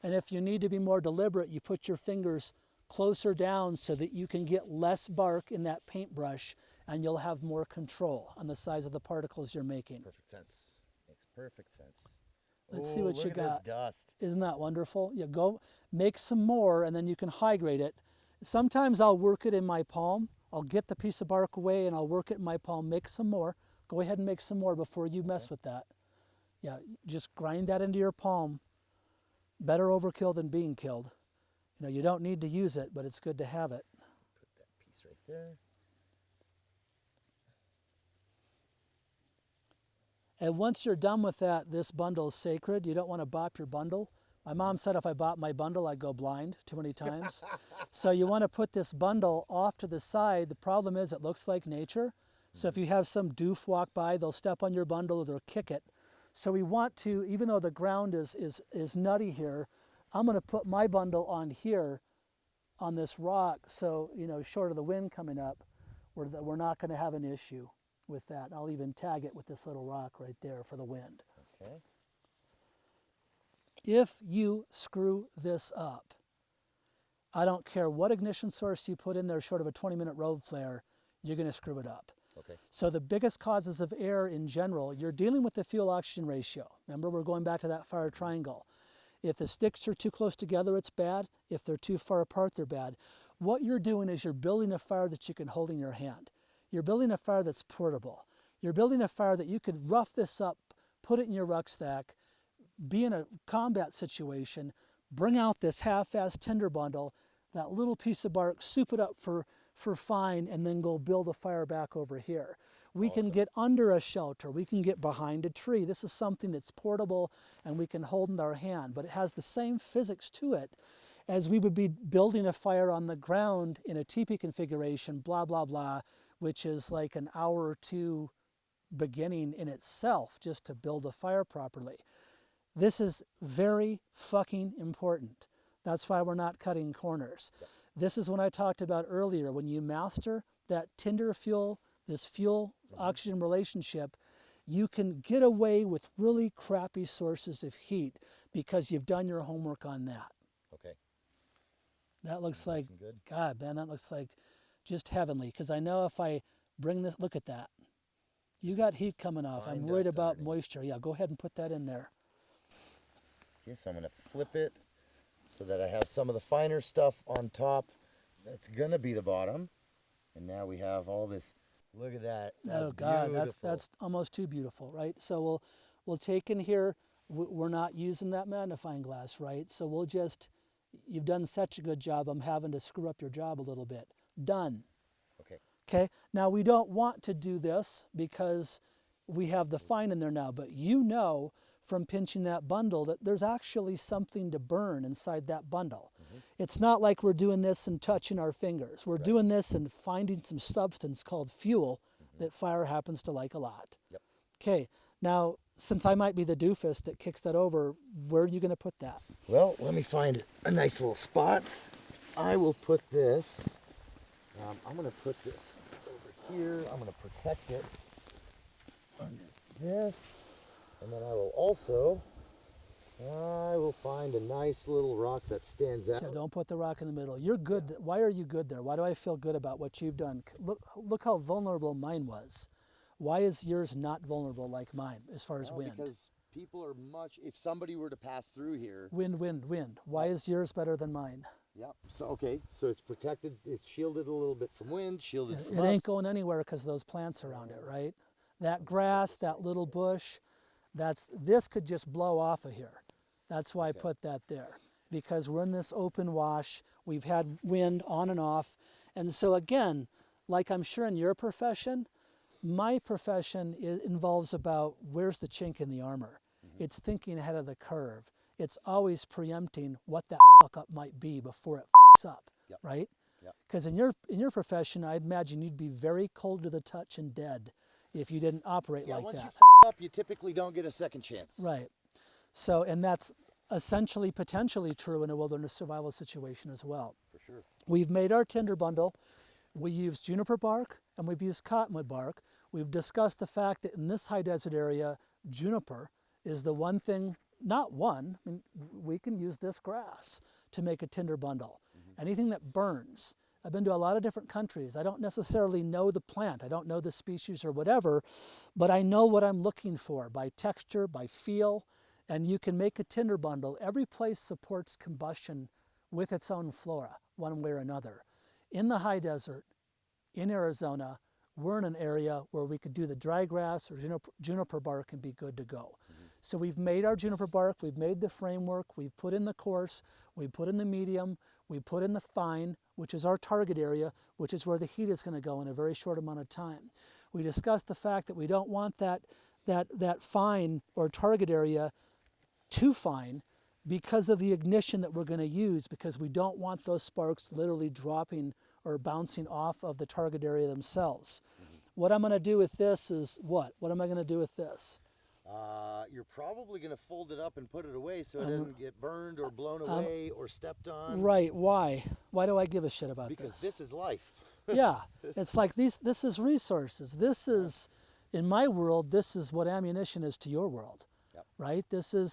And if you need to be more deliberate, you put your fingers closer down so that you can get less bark in that paintbrush, and you'll have more control on the size of the particles you're making. Perfect sense. Makes perfect sense. Let's see what you look at got. this dust. Isn't that wonderful? You go make some more, and then you can high grade it. Sometimes I'll work it in my palm. I'll get the piece of bark away and I'll work it in my palm, make some more. Go ahead and make some more before you mess with that. Yeah, just grind that into your palm. Better overkill than being killed. You know, you don't need to use it, but it's good to have it. Put that piece right there. And once you're done with that, this bundle is sacred. You don't want to bop your bundle. My mom said if I bought my bundle, I'd go blind too many times. So you want to put this bundle off to the side. The problem is it looks like nature. So if you have some doof walk by, they'll step on your bundle or they'll kick it. So we want to, even though the ground is nutty here, I'm going to put my bundle on here on this rock. So, you know, short of the wind coming up, we're not going to have an issue with that. I'll even tag it with this little rock right there for the wind. Okay. If you screw this up, I don't care what ignition source you put in there short of a 20-minute road flare, you're going to screw it up. Okay. So the biggest causes of error in general, you're dealing with the fuel-oxygen ratio. Remember, we're going back to that fire triangle. If the sticks are too close together, it's bad. If they're too far apart, they're bad. What you're doing is you're building a fire that you can hold in your hand. You're building a fire that's portable. You're building a fire that you could rough this up, put it in your rucksack, be in a combat situation, bring out this half-assed tinder bundle, that little piece of bark, soup it up for fine, and then go build a fire back over here. We can get under a shelter. We can get behind a tree. This is something that's portable and we can hold in our hand, but it has the same physics to it as we would be building a fire on the ground in a teepee configuration, blah, blah, blah, which is like an hour or two beginning in itself just to build a fire properly. This is very fucking important. That's why we're not cutting corners. Yep. This is what I talked about earlier. When you master that tinder fuel, this fuel-oxygen relationship, you can get away with really crappy sources of heat because you've done your homework on that. Okay. That looks like, good. God, man, that looks like just heavenly. Because I know if I bring this, look at that. You got heat coming off. Fine I'm worried dust about underneath. moisture. Yeah, go ahead and put that in there. Okay, so I'm going to flip it so that I have some of the finer stuff on top. That's going to be the bottom. And now we have all this. Look at that. That's Oh God, beautiful. that's almost too beautiful, right? So we'll take in here. We're not using that magnifying glass, right? So we'll just. You've done such a good job. I'm having to screw up your job a little bit. Done. Okay. Okay. Now we don't want to do this because we have the fine in there now, but you know from pinching that bundle that there's actually something to burn inside that bundle. It's not like we're doing this and touching our fingers. We're doing this and finding some substance called fuel that fire happens to like a lot. Yep. Okay. Now, since I might be the doofus that kicks that over, where are you going to put that? Well, let me find a nice little spot. I will put this. I'm going to put this over here. I'm going to protect it under this, and then I will find a nice little rock that stands out. Yeah, don't put the rock in the middle. You're good. Why are you good there? Why do I feel good about what you've done? Look how vulnerable mine was. Why is yours not vulnerable like mine as far as wind? Because people are if somebody were to pass through here. Wind. Why is yours better than mine? Yep. So it's protected. It's shielded a little bit from wind, shielded from It us. ain't going anywhere because of those plants around it, right? That grass, that little bush, this could just blow off of here. That's why I put that there, because we're in this open wash. We've had wind on and off. And so again, like I'm sure in your profession, my profession involves about where's the chink in the armor. It's thinking ahead of the curve. It's always preempting what that fuck up might be before it fucks up, right? Because in your profession, I'd imagine you'd be very cold to the touch and dead if you didn't operate like once that. you up, you typically don't get a second chance. Right. So, and that's essentially potentially true in a wilderness survival situation as well. For sure. We've made our tinder bundle. We use juniper bark and we've used cottonwood bark. We've discussed the fact that in this high desert area, juniper is the one thing, not one, I mean, we can use this grass to make a tinder bundle. Anything that burns. I've been to a lot of different countries. I don't necessarily know the plant. I don't know the species or whatever, but I know what I'm looking for by texture, by feel, and you can make a tinder bundle. Every place supports combustion with its own flora, one way or another. In the high desert, in Arizona, we're in an area where we could do the dry grass or juniper bark and be good to go. So we've made our juniper bark, we've made the framework, we've put in the coarse, we put in the medium, we put in the fine, which is our target area, which is where the heat is going to go in a very short amount of time. We discussed the fact that we don't want that fine or target area too fine because of the ignition that we're going to use, because we don't want those sparks literally dropping or bouncing off of the target area themselves. What I'm going to do with this is what? What am I going to do with this? You're probably going to fold it up and put it away so it doesn't get burned or blown away or stepped on. Right. Why? Why do I give a shit about this? Because this is life. Yeah. It's like this is resources. This is, in my world, this is what ammunition is to your world. Yep. Right?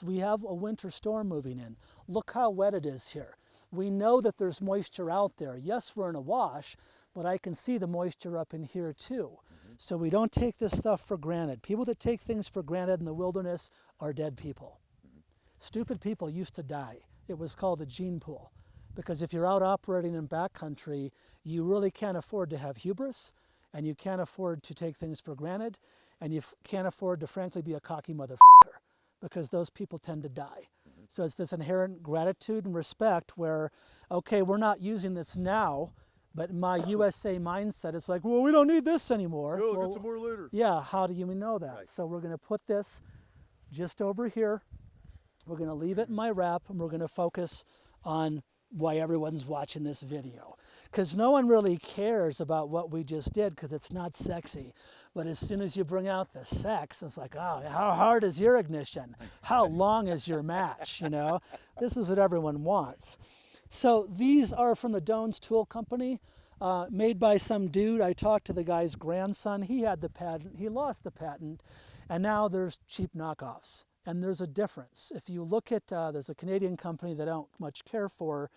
We have a winter storm moving in. Look how wet it is here. We know that there's moisture out there. Yes, we're in a wash, but I can see the moisture up in here too. So we don't take this stuff for granted. People that take things for granted in the wilderness are dead people. Stupid people used to die. It was called the gene pool. Because if you're out operating in backcountry, you really can't afford to have hubris, and you can't afford to take things for granted, and you can't afford to frankly be a cocky motherfucker, because those people tend to die. So it's this inherent gratitude and respect where, okay, we're not using this now, but my USA mindset, it's like, well, we don't need this anymore. No, well, get some more later. Yeah, how do you know that? Right. So we're going to put this just over here. We're going to leave it in my wrap, and we're going to focus on why everyone's watching this video. Because no one really cares about what we just did because it's not sexy. But as soon as you bring out the sex, it's like, oh, how hard is your ignition? How long is your match? You know, this is what everyone wants. So these are from the Doan's Tool Company, made by some dude. I talked to the guy's grandson. He had the patent. He lost the patent. And now there's cheap knockoffs. And there's a difference. If you look at, there's a Canadian company that I don't much care for.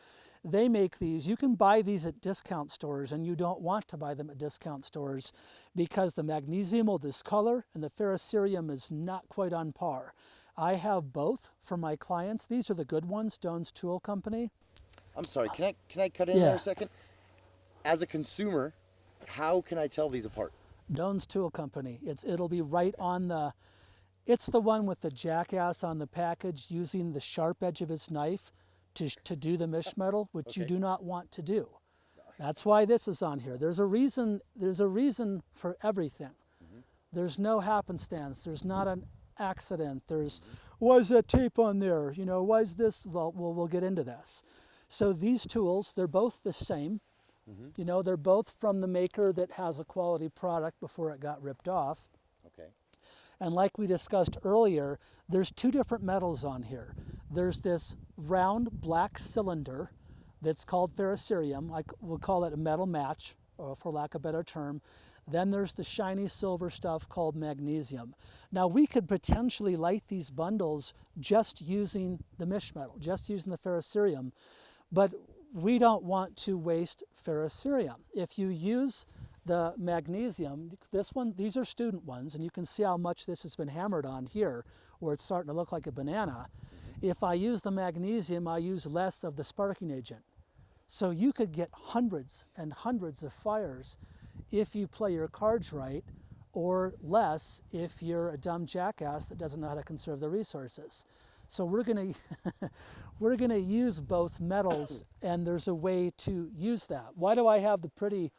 They make these. You can buy these at discount stores, and you don't want to buy them at discount stores because the magnesium will discolor and the ferrocerium is not quite on par. I have both for my clients. These are the good ones, Doan's Tool Company. I'm sorry, can I cut in there a second? As a consumer, How can I tell these apart? Doan's Tool Company. It'll be right on the. It's the one with the jackass on the package using the sharp edge of his knife to do the mish metal, which you Okay. do not want to do. That's why this is on here. There's a reason. There's a reason for everything. There's no happenstance. There's not an accident. There's why is that tape on there? You know, why is this? Well, we'll get into this. So these tools, they're both the same. You know, they're both from the maker that has a quality product before it got ripped off. Okay. And like we discussed earlier, there's two different metals on here. There's this round black cylinder that's called ferrocerium. We'll call it a metal match, for lack of a better term. Then there's the shiny silver stuff called magnesium. Now we could potentially light these bundles just using the mish metal, just using the ferrocerium, but we don't want to waste ferrocerium. If you use the magnesium, these are student ones, and you can see how much this has been hammered on here, where it's starting to look like a banana. If I use the magnesium, I use less of the sparking agent. So you could get hundreds and hundreds of fires if you play your cards right, or less if you're a dumb jackass that doesn't know how to conserve the resources. So we're gonna use both metals, and there's a way to use that. Why do I have the pretty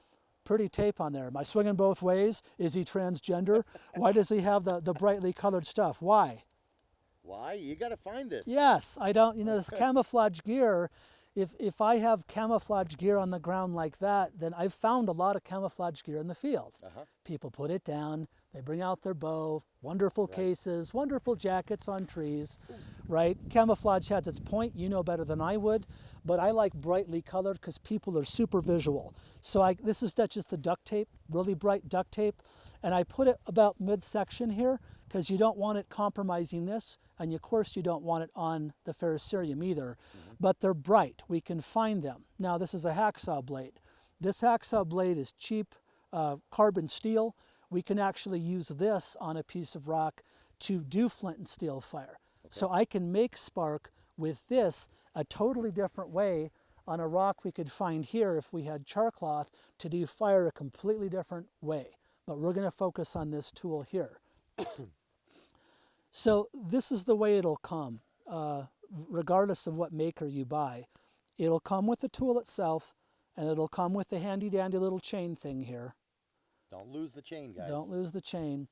tape on there? Am I swinging both ways? Is he transgender? Why does he have the brightly colored stuff? Why? Why? You got to find this. Yes, I don't, this camouflage gear, if I have camouflage gear on the ground like that, then I've found a lot of camouflage gear in the field. People put it down, they bring out their bow, wonderful cases, wonderful jackets on trees, right? Camouflage has its point, you know better than I would, but I like brightly colored because people are super visual. So that's just the duct tape, really bright duct tape, and I put it about midsection here because you don't want it compromising this, and of course you don't want it on the ferrocerium either, but they're bright, we can find them. Now this is a hacksaw blade. This hacksaw blade is cheap carbon steel. We can actually use this on a piece of rock to do flint and steel fire. So I can make spark with this a totally different way on a rock we could find here if we had char cloth to do fire a completely different way. But we're going to focus on this tool here. So this is the way it'll come, regardless of what maker you buy. It'll come with the tool itself, and it'll come with the handy dandy little chain thing here. Don't lose the chain, guys. Don't lose the chain.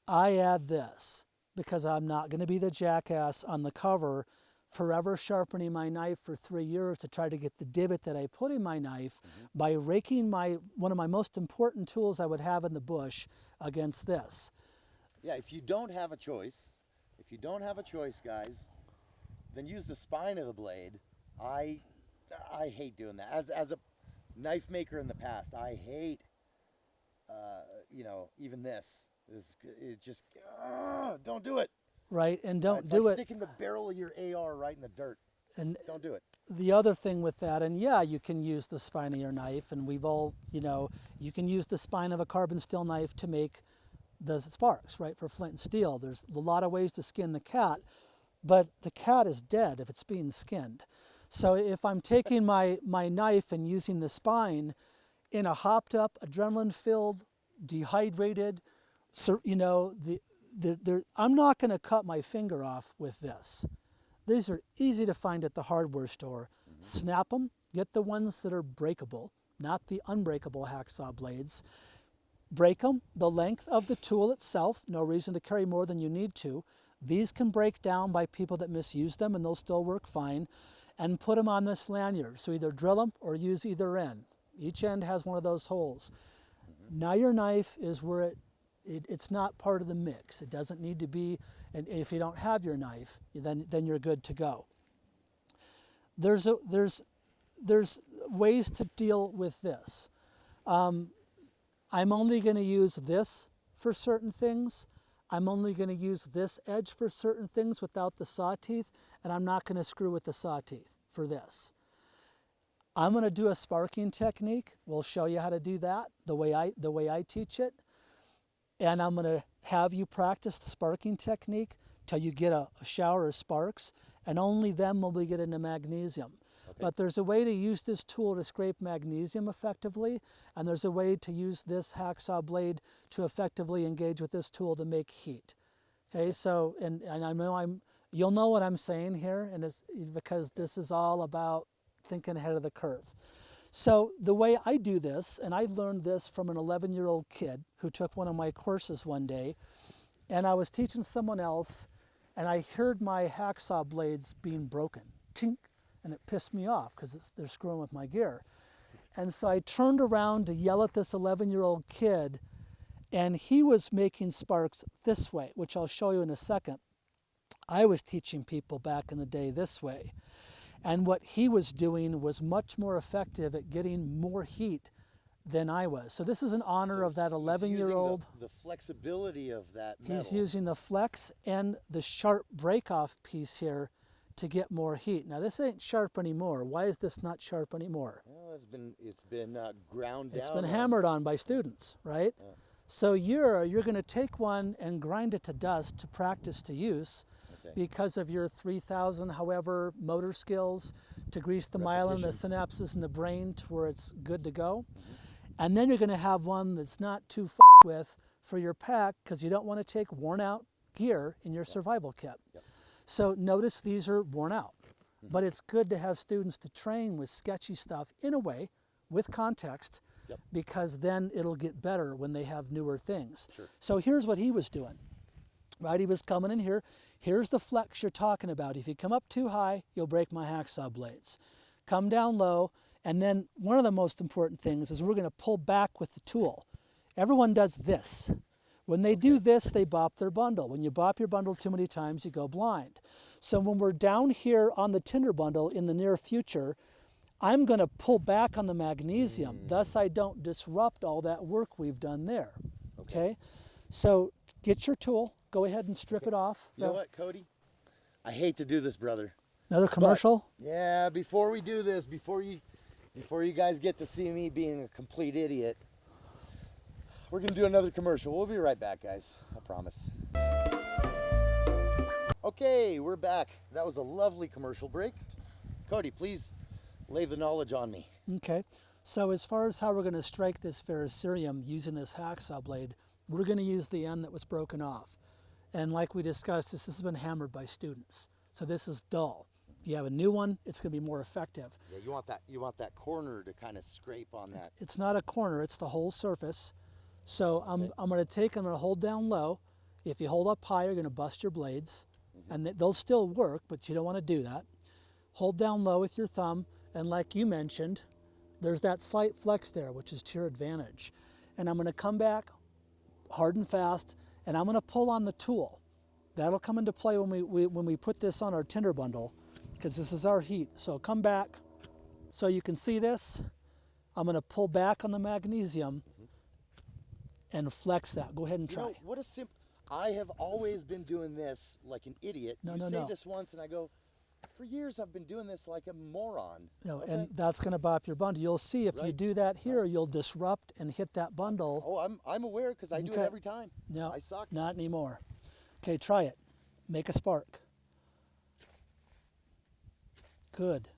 I add this because I'm not going to be the jackass on the cover forever sharpening my knife for 3 years to try to get the divot that I put in my knife by raking one of my most important tools I would have in the bush against this. Yeah, if you don't have a choice, guys, then use the spine of the blade. I hate doing that. As a knife maker in the past, I hate, even this. It just, don't do it. Right, and don't it's do like it. sticking the barrel of your AR right in the dirt. And don't do it. the other thing with that, and yeah, you can use the spine of your knife, and we've all, you can use the spine of a carbon steel knife to make the sparks, right, for flint and steel. There's a lot of ways to skin the cat, but the cat is dead if it's being skinned. So if I'm taking my knife and using the spine in a hopped up, adrenaline-filled, dehydrated, I'm not going to cut my finger off with this. These are easy to find at the hardware store. Snap them, get the ones that are breakable, not the unbreakable hacksaw blades. Break them the length of the tool itself, no reason to carry more than you need to. These can break down by people that misuse them and they'll still work fine. And put them on this lanyard. So either drill them or use either end. Each end has one of those holes. Now your knife is where it's not part of the mix. It doesn't need to be, and if you don't have your knife, then you're good to go. There's ways to deal with this. I'm only going to use this for certain things. I'm only going to use this edge for certain things without the saw teeth, and I'm not going to screw with the saw teeth for this. I'm going to do a sparking technique. We'll show you how to do that the way I teach it. And I'm going to have you practice the sparking technique till you get a shower of sparks, and only then will we get into magnesium. But there's a way to use this tool to scrape magnesium effectively, and there's a way to use this hacksaw blade to effectively engage with this tool to make heat. Okay, so, and I know you'll know what I'm saying here, and it's because this is all about thinking ahead of the curve. So the way I do this, and I learned this from an 11-year-old kid who took one of my courses one day, and I was teaching someone else, and I heard my hacksaw blades being broken, tink, and it pissed me off because they're screwing with my gear. And so I turned around to yell at this 11-year-old kid, and he was making sparks this way, which I'll show you in a second. I was teaching people back in the day this way. And what he was doing was much more effective at getting more heat than I was. So this is in honor of that 11-year-old. The flexibility of that metal. He's using the flex and the sharp break-off piece here to get more heat. Now this ain't sharp anymore. Why is this not sharp anymore? Well, it's been ground down. It's been hammered on by students, right? Yeah. So you're going to take one and grind it to dust to practice to use. Because of your 3,000, however, motor skills to grease the myelin, the synapses in the brain to where it's good to go. And then you're going to have one that's not too with for your pack because you don't want to take worn out gear in your survival kit. So notice these are worn out. But it's good to have students to train with sketchy stuff in a way with context because then it'll get better when they have newer things. So here's what he was doing. Right, he was coming in here. Here's the flex you're talking about. If you come up too high, you'll break my hacksaw blades. Come down low, and then one of the most important things is we're going to pull back with the tool. Everyone does this. When they do this, they bop their bundle. When you bop your bundle too many times, you go blind. So when we're down here on the tinder bundle in the near future, I'm going to pull back on the magnesium. Thus, I don't disrupt all that work we've done there. Okay? So get your tool. Go ahead and strip it off. You know what, Cody? I hate to do this, brother. Another commercial? But, yeah, before we do this, before you guys get to see me being a complete idiot, we're going to do another commercial. We'll be right back, guys. I promise. Okay, we're back. That was a lovely commercial break. Cody, please lay the knowledge on me. Okay. So as far as how we're going to strike this ferrocerium using this hacksaw blade, we're going to use the end that was broken off. And like we discussed, this has been hammered by students. So this is dull. If you have a new one, it's going to be more effective. Yeah, you want that corner to kind of scrape on that. It's not a corner, it's the whole surface. So I'm going to hold down low. If you hold up high, you're going to bust your blades. And they'll still work, but you don't want to do that. Hold down low with your thumb. And like you mentioned, there's that slight flex there, which is to your advantage. And I'm going to come back hard and fast, and I'm going to pull on the tool. That'll come into play when we put this on our tinder bundle, because this is our heat. So come back so you can see this. I'm going to pull back on the magnesium and flex that. Go ahead and try. You know, what a simple... I have always been doing this like an idiot. You say this once and I go, for years I've been doing this like a moron. No, and that's going to bop your bundle. You'll see if you do that here, you'll disrupt and hit that bundle. Oh, I'm aware because I do it every time. No, I suck. Not anymore. Okay, try it. Make a spark. Good.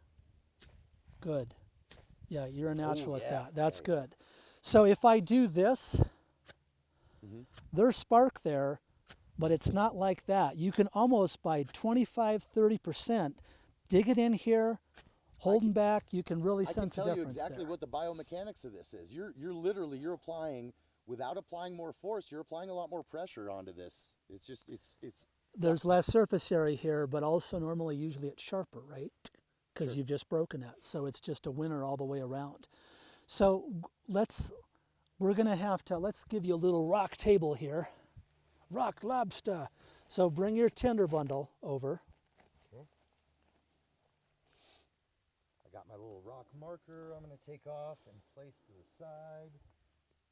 Good. Yeah, you're a natural at that. That's good. So if I do this, there's spark there, but it's not like that. You can almost by 25, 30% dig it in here, holding back. You can really sense a difference there. I can tell you exactly what the biomechanics of this is. You're applying, without applying more force, you're applying a lot more pressure onto this. It's just, it's. There's less surface area here, but also normally usually it's sharper, right? Because you've just broken that. So it's just a winner all the way around. So let's give you a little rock table here. Rock lobster. So bring your tinder bundle over. Okay. I got my little rock marker I'm going to take off and place to the side.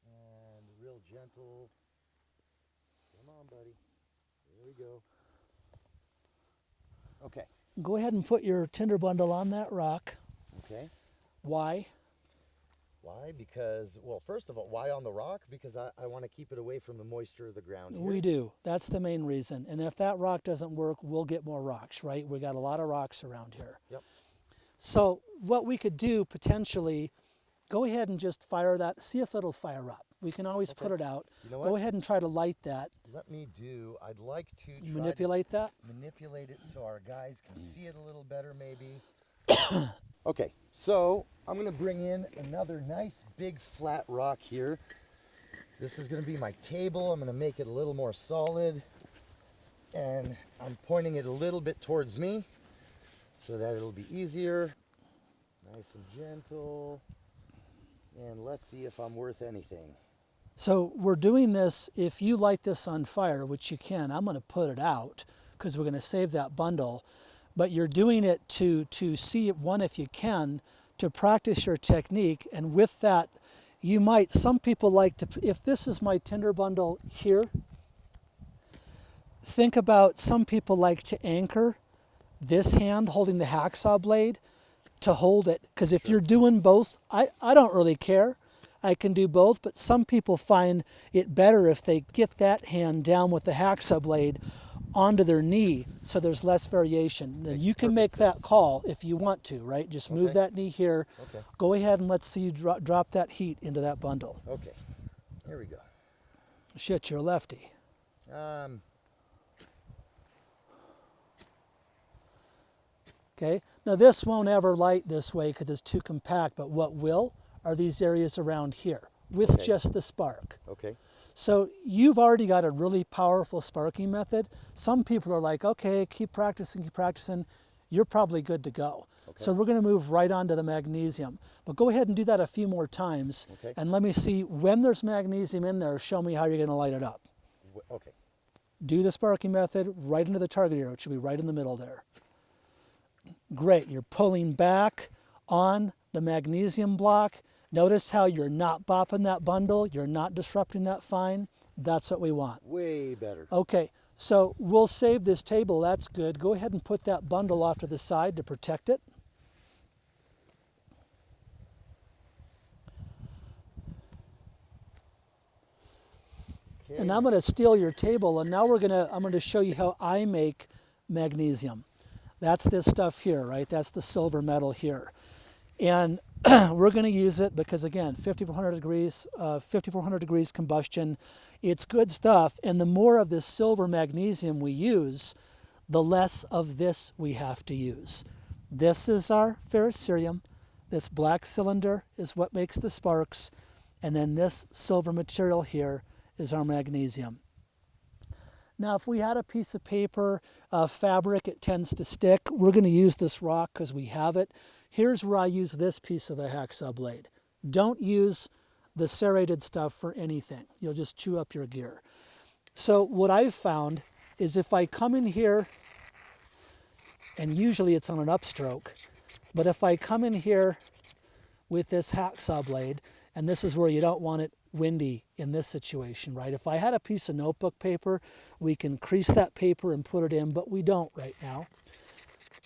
And real gentle. Come on, buddy. There we go. Okay. Go ahead and put your tinder bundle on that rock. Okay. Why? Why? Because, well, first of all, why on the rock? Because I want to keep it away from the moisture of the ground here. We do. That's the main reason. And if that rock doesn't work, we'll get more rocks, right? We got a lot of rocks around here. Yep. So what we could do potentially, go ahead and just fire that, see if it'll fire up. We can always put it out. You know what? Go ahead and try to light that. I'd like to try Manipulate that. manipulate it so our guys can see it a little better maybe. Okay, so I'm gonna bring in another nice big flat rock here. This is gonna be my table. I'm gonna make it a little more solid. And I'm pointing it a little bit towards me so that it'll be easier. Nice and gentle. And let's see if I'm worth anything. So we're doing this, if you light this on fire, which you can, I'm going to put it out because we're going to save that bundle. But you're doing it to see, one, if you can, to practice your technique. And with that, you might, some people like to, if this is my tinder bundle here, think about, some people like to anchor this hand holding the hacksaw blade to hold it. Because if you're doing both, I don't really care. I can do both, but some people find it better if they get that hand down with the hacksaw blade onto their knee, so there's less variation. Now, you can make that call if you want to, right? Just move that knee here. Okay. Go ahead and let's see you drop that heat into that bundle. Okay, here we go. Shit, you're a lefty. Okay, now this won't ever light this way because it's too compact, but what will are these areas around here with just the spark. Okay. So you've already got a really powerful sparking method. Some people are like, okay, keep practicing. You're probably good to go. Okay. So we're going to move right on to the magnesium. But go ahead and do that a few more times. Okay. And let me see, when there's magnesium in there, show me how you're going to light it up. Okay. Do the sparking method right into the target area. It should be right in the middle there. Great. You're pulling back on the magnesium block. Notice how you're not bopping that bundle. You're not disrupting that fine. That's what we want. Way better. Okay, so we'll save this table. That's good. Go ahead and put that bundle off to the side to protect it. Okay. And I'm going to steal your table, and now I'm going to show you how I make magnesium. That's this stuff here, right? That's the silver metal here. And we're going to use it because, again, 5,400 degrees combustion. It's good stuff. And the more of this silver magnesium we use, the less of this we have to use. This is our ferrocerium. This black cylinder is what makes the sparks. And then this silver material here is our magnesium. Now, if we had a piece of paper, fabric, it tends to stick. We're going to use this rock because we have it. Here's where I use this piece of the hacksaw blade. Don't use the serrated stuff for anything. You'll just chew up your gear. So what I've found is if I come in here, and usually it's on an upstroke, but if I come in here with this hacksaw blade, and this is where you don't want it windy in this situation, right? If I had a piece of notebook paper, we can crease that paper and put it in, but we don't right now.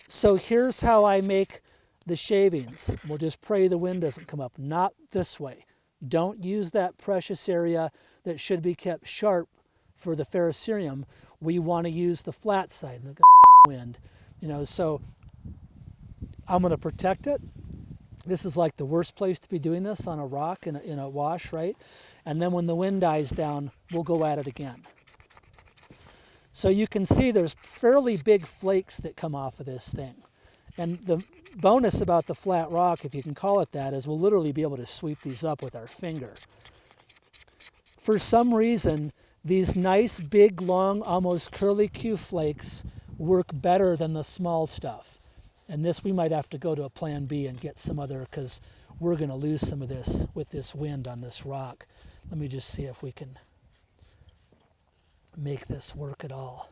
So here's how I make the shavings. We'll just pray the wind doesn't come up. Not this way. Don't use that precious area that should be kept sharp for the ferrocerium. We want to use the flat side, the wind. So I'm going to protect it. This is like the worst place to be doing this, on a rock in a wash, right? And then when the wind dies down, we'll go at it again. So you can see there's fairly big flakes that come off of this thing. And the bonus about the flat rock, if you can call it that, is we'll literally be able to sweep these up with our finger. For some reason, these nice, big, long, almost curly-Q flakes work better than the small stuff. And this, we might have to go to a plan B and get some other, because we're going to lose some of this with this wind on this rock. Let me just see if we can make this work at all.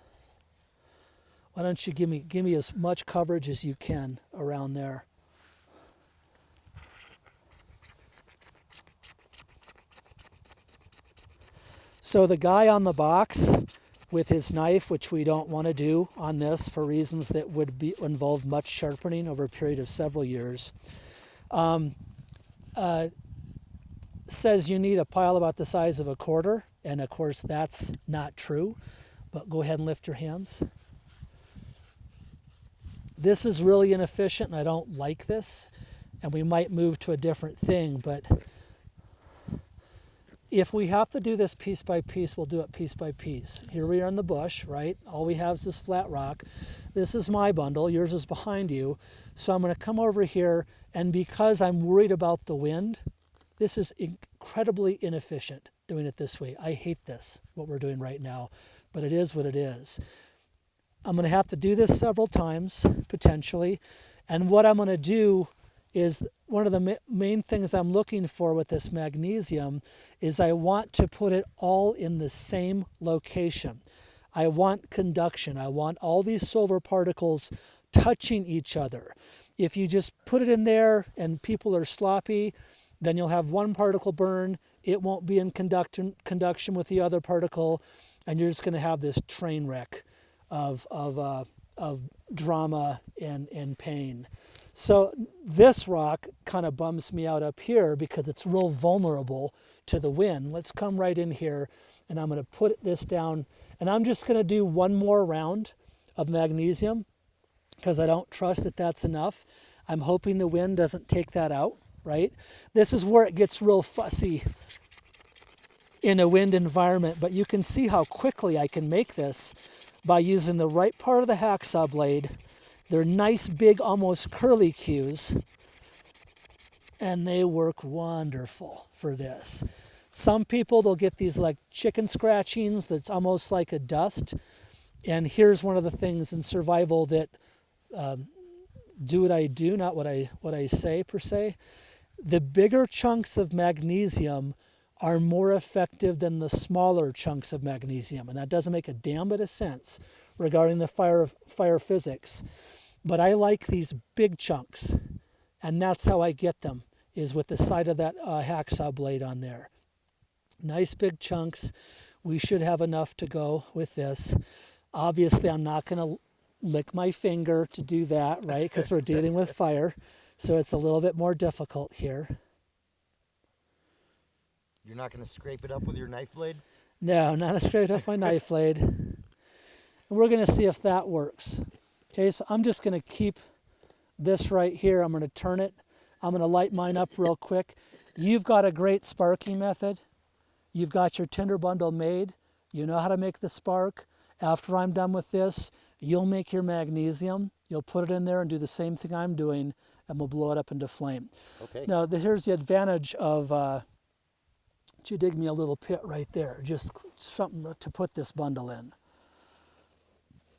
Why don't you give me as much coverage as you can around there. So the guy on the box with his knife, which we don't want to do on this for reasons that would involve much sharpening over a period of several years, says you need a pile about the size of a quarter, and of course that's not true, but go ahead and lift your hands. This is really inefficient and I don't like this, and we might move to a different thing, but if we have to do this piece by piece, we'll do it piece by piece. Here we are in the bush, right? All we have is this flat rock. This is my bundle, yours is behind you. So I'm gonna come over here, and because I'm worried about the wind, this is incredibly inefficient doing it this way. I hate this, what we're doing right now, but it is what it is. I'm gonna have to do this several times, potentially, and what I'm gonna do is one of the main things I'm looking for with this magnesium is I want to put it all in the same location. I want conduction. I want all these silver particles touching each other. If you just put it in there and people are sloppy, then you'll have one particle burn. It won't be in conduction with the other particle, and you're just going to have this train wreck of drama and pain. So this rock kind of bums me out up here because it's real vulnerable to the wind. Let's come right in here, and I'm going to put this down, and I'm just going to do one more round of magnesium because I don't trust that that's enough. I'm hoping the wind doesn't take that out, right? This is where it gets real fussy in a wind environment, but you can see how quickly I can make this by using the right part of the hacksaw blade. They're nice, big, almost curly cues, and they work wonderful for this. Some people, they'll get these like chicken scratchings that's almost like a dust, and here's one of the things in survival that do what I do, not what I say per se. The bigger chunks of magnesium are more effective than the smaller chunks of magnesium, and that doesn't make a damn bit of sense regarding the fire physics. But I like these big chunks, and that's how I get them, is with the side of that hacksaw blade on there. Nice big chunks. We should have enough to go with this. Obviously, I'm not going to lick my finger to do that, right? Because we're dealing with fire, so it's a little bit more difficult here. You're not going to scrape it up with your knife blade? No, not straight off my knife blade. And we're going to see if that works. Okay, so I'm just going to keep this right here. I'm going to turn it. I'm going to light mine up real quick. You've got a great sparking method. You've got your tinder bundle made. You know how to make the spark. After I'm done with this, you'll make your magnesium. You'll put it in there and do the same thing I'm doing, and we'll blow it up into flame. Okay. Now, here's the advantage of, you dig me a little pit right there, just something to put this bundle in.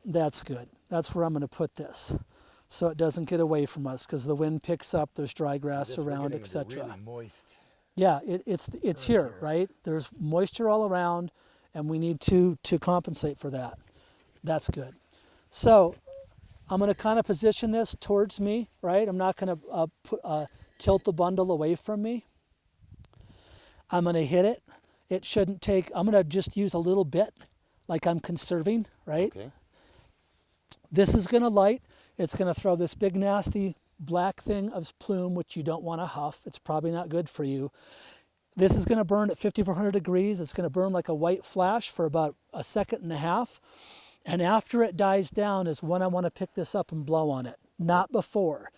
That's good. That's where I'm going to put this, so it doesn't get away from us, because the wind picks up, there's dry grass around, etc. Really moist. Yeah, it's here, right? There's moisture all around, and we need to compensate for that. That's good. So I'm going to kind of position this towards me, right? I'm not going to tilt the bundle away from me. I'm going to hit it. It shouldn't take, I'm going to just use a little bit, like I'm conserving, right? Okay. This is going to light. It's going to throw this big nasty black thing of plume, which you don't want to huff. It's probably not good for you. This is going to burn at 5,400 degrees. It's going to burn like a white flash for about a second and a half. And after it dies down is when I want to pick this up and blow on it, not before.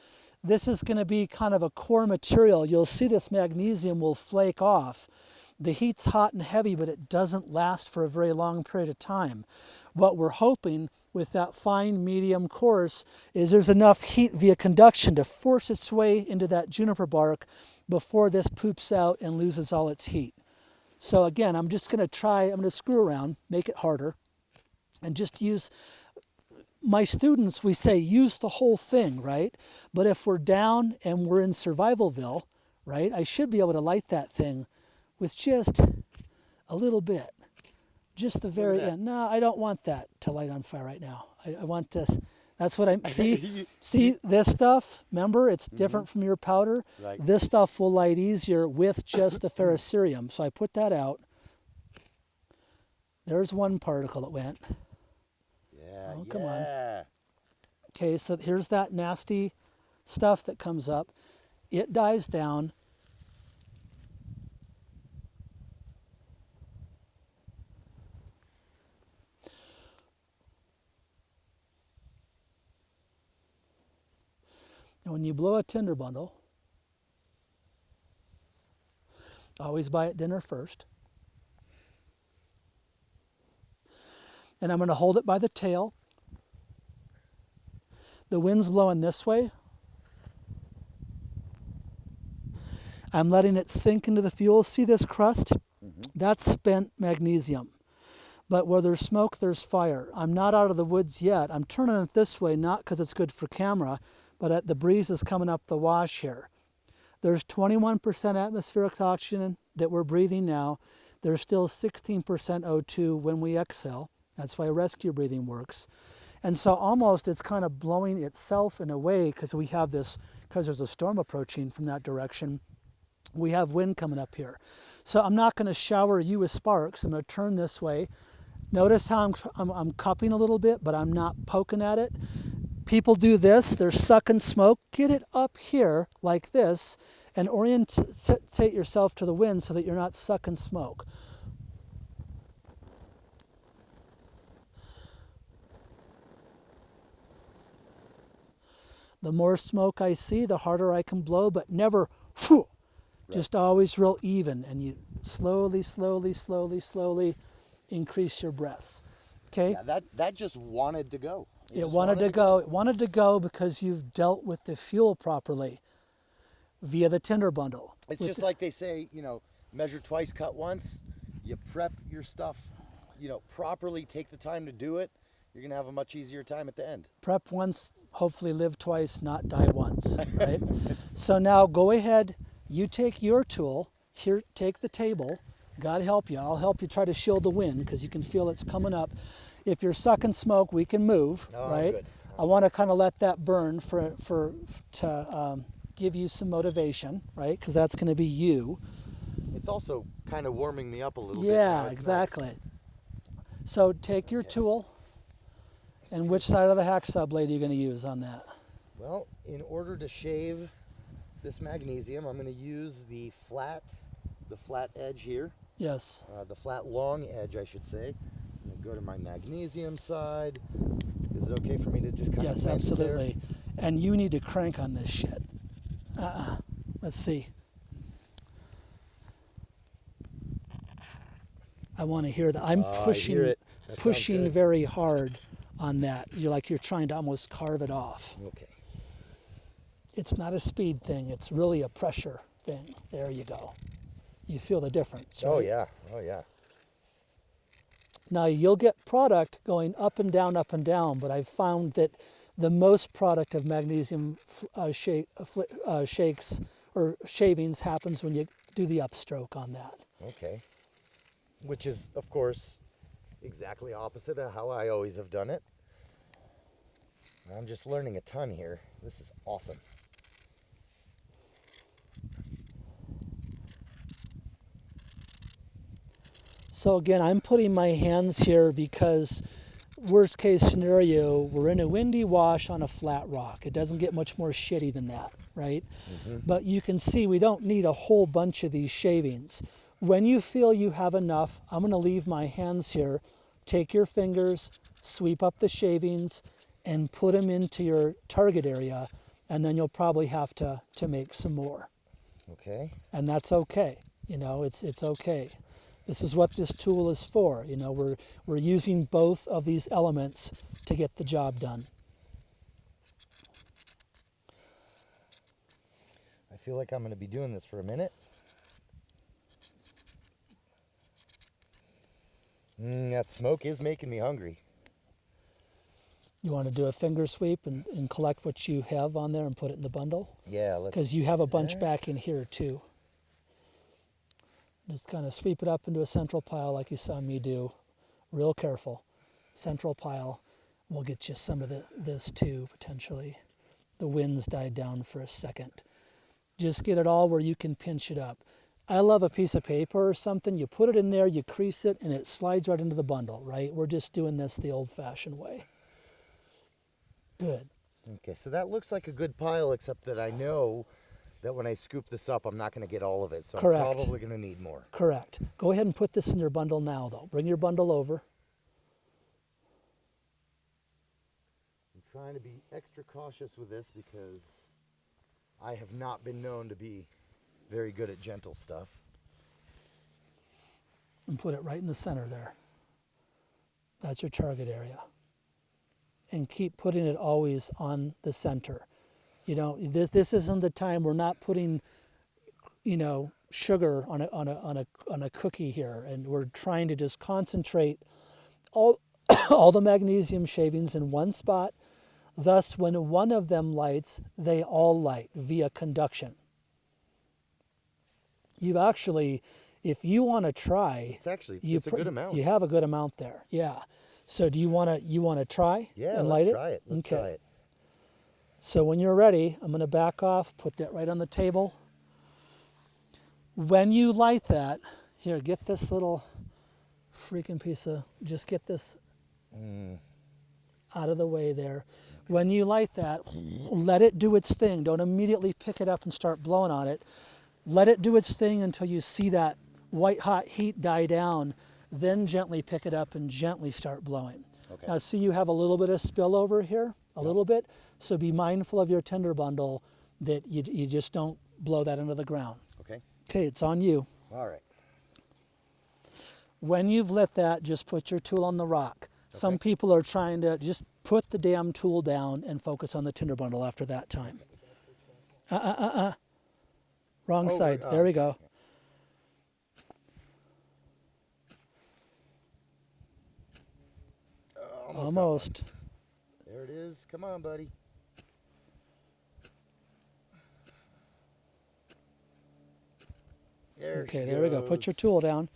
This is going to be kind of a core material. You'll see this magnesium will flake off. The heat's hot and heavy, but it doesn't last for a very long period of time. What we're hoping with that fine medium course is there's enough heat via conduction to force its way into that juniper bark before this poops out and loses all its heat. So again, I'm just going to screw around, make it harder, and just use, my students, we say use the whole thing, right? But if we're down and we're in survivalville, right, I should be able to light that thing with just a little bit. Just the very end. No, I don't want that to light on fire right now. I want this. That's what I'm, see this stuff, remember, it's different from your powder. Right. This stuff will light easier with just the ferrocerium. So I put that out. There's one particle that went. Yeah, Oh, come on. Okay, so here's that nasty stuff that comes up. It dies down. And when you blow a tinder bundle, always buy at dinner first. And I'm going to hold it by the tail. The wind's blowing this way. I'm letting it sink into the fuel. See this crust? That's spent magnesium. But where there's smoke, there's fire. I'm not out of the woods yet. I'm turning it this way, not because it's good for camera, but the breeze is coming up the wash here. There's 21% atmospheric oxygen that we're breathing now. There's still 16% O2 when we exhale. That's why rescue breathing works. And so almost it's kind of blowing itself in a way because we have this, because there's a storm approaching from that direction. We have wind coming up here. So I'm not going to shower you with sparks. I'm going to turn this way. Notice how I'm cupping a little bit, but I'm not poking at it. People do this. They're sucking smoke. Get it up here like this and orientate yourself to the wind so that you're not sucking smoke. The more smoke I see, the harder I can blow, but never, whew, just always real even. And you slowly, slowly, slowly, slowly increase your breaths. Okay? Yeah, that just wanted to go. It wanted to go. It wanted to go because you've dealt with the fuel properly via the tinder bundle. It's just like they say, measure twice, cut once. You prep your stuff, properly, take the time to do it. You're going to have a much easier time at the end. Prep once, hopefully live twice, not die once, right? So now go ahead, you take your tool, here, take the table. God help you. I'll help you try to shield the wind because you can feel it's coming up. If you're sucking smoke, we can move, right? Good. I want to kind of let that burn to give you some motivation, right? Because that's going to be you. It's also kind of warming me up a little bit. Yeah, exactly. Nice. So take your tool. And which side of the hacksaw blade are you going to use on that? Well, in order to shave this magnesium, I'm going to use the flat edge here. Yes. The flat long edge, I should say. I'm going to go to my magnesium side. Is it okay for me to just kind of... Yes, absolutely. And you need to crank on this shit. Let's see. I want to hear that. I'm pushing very hard on that. You're trying to almost carve it off. Okay. It's not a speed thing. It's really a pressure thing. There you go. You feel the difference, right? Oh yeah. Now you'll get product going up and down, but I've found that the most product of magnesium shakes or shavings happens when you do the upstroke on that. Okay. Which is, of course, exactly opposite of how I always have done it. I'm just learning a ton here. This is awesome. So again, I'm putting my hands here because worst case scenario, we're in a windy wash on a flat rock. It doesn't get much more shitty than that, right? Mm-hmm. But you can see we don't need a whole bunch of these shavings. When you feel you have enough, I'm going to leave my hands here. Take your fingers, sweep up the shavings, and put them into your target area, and then you'll probably have to make some more. Okay. And that's okay. It's okay. This is what this tool is for. We're using both of these elements to get the job done. I feel like I'm going to be doing this for a minute. That smoke is making me hungry. You want to do a finger sweep and collect what you have on there and put it in the bundle? Yeah, let's. Because you have a bunch back in here too. Just kind of sweep it up into a central pile like you saw me do. Real careful. Central pile. We'll get you some of this too, potentially. The wind's died down for a second. Just get it all where you can pinch it up. I love a piece of paper or something. You put it in there, you crease it, and it slides right into the bundle, right? We're just doing this the old-fashioned way. Good. Okay, so that looks like a good pile, except that I know that when I scoop this up, I'm not going to get all of it, so Correct. I'm probably going to need more. Correct. Go ahead and put this in your bundle now, though. Bring your bundle over. I'm trying to be extra cautious with this because I have not been known to be very good at gentle stuff. And put it right in the center there. That's your target area. And keep putting it always on the center. You know, this isn't the time. We're not putting, you know, sugar on a cookie here, and we're trying to just concentrate all all the magnesium shavings in one spot. Thus, when one of them lights, they all light via conduction. You've actually, if you want to try, It's a good amount. You have a good amount there, yeah. So do you want to try and light it? Try it. Let's okay. try it. So when you're ready, I'm going to back off, put that right on the table. When you light that, here, get this little freaking piece of, just get this out of the way there. When you light that, let it do its thing. Don't immediately pick it up and start blowing on it. Let it do its thing until you see that white hot heat die down. Then gently pick it up and gently start blowing. Okay. Now see, you have a little bit of spillover here, a little bit. So be mindful of your tinder bundle that you just don't blow that into the ground. Okay. Okay, it's on you. All right. When you've lit that, just put your tool on the rock. Okay. Some people are trying to just put the damn tool down and focus on the tinder bundle after that time. Wrong side. There we go. Almost. There it is. Come on, buddy. Okay, there we go. Put your tool down.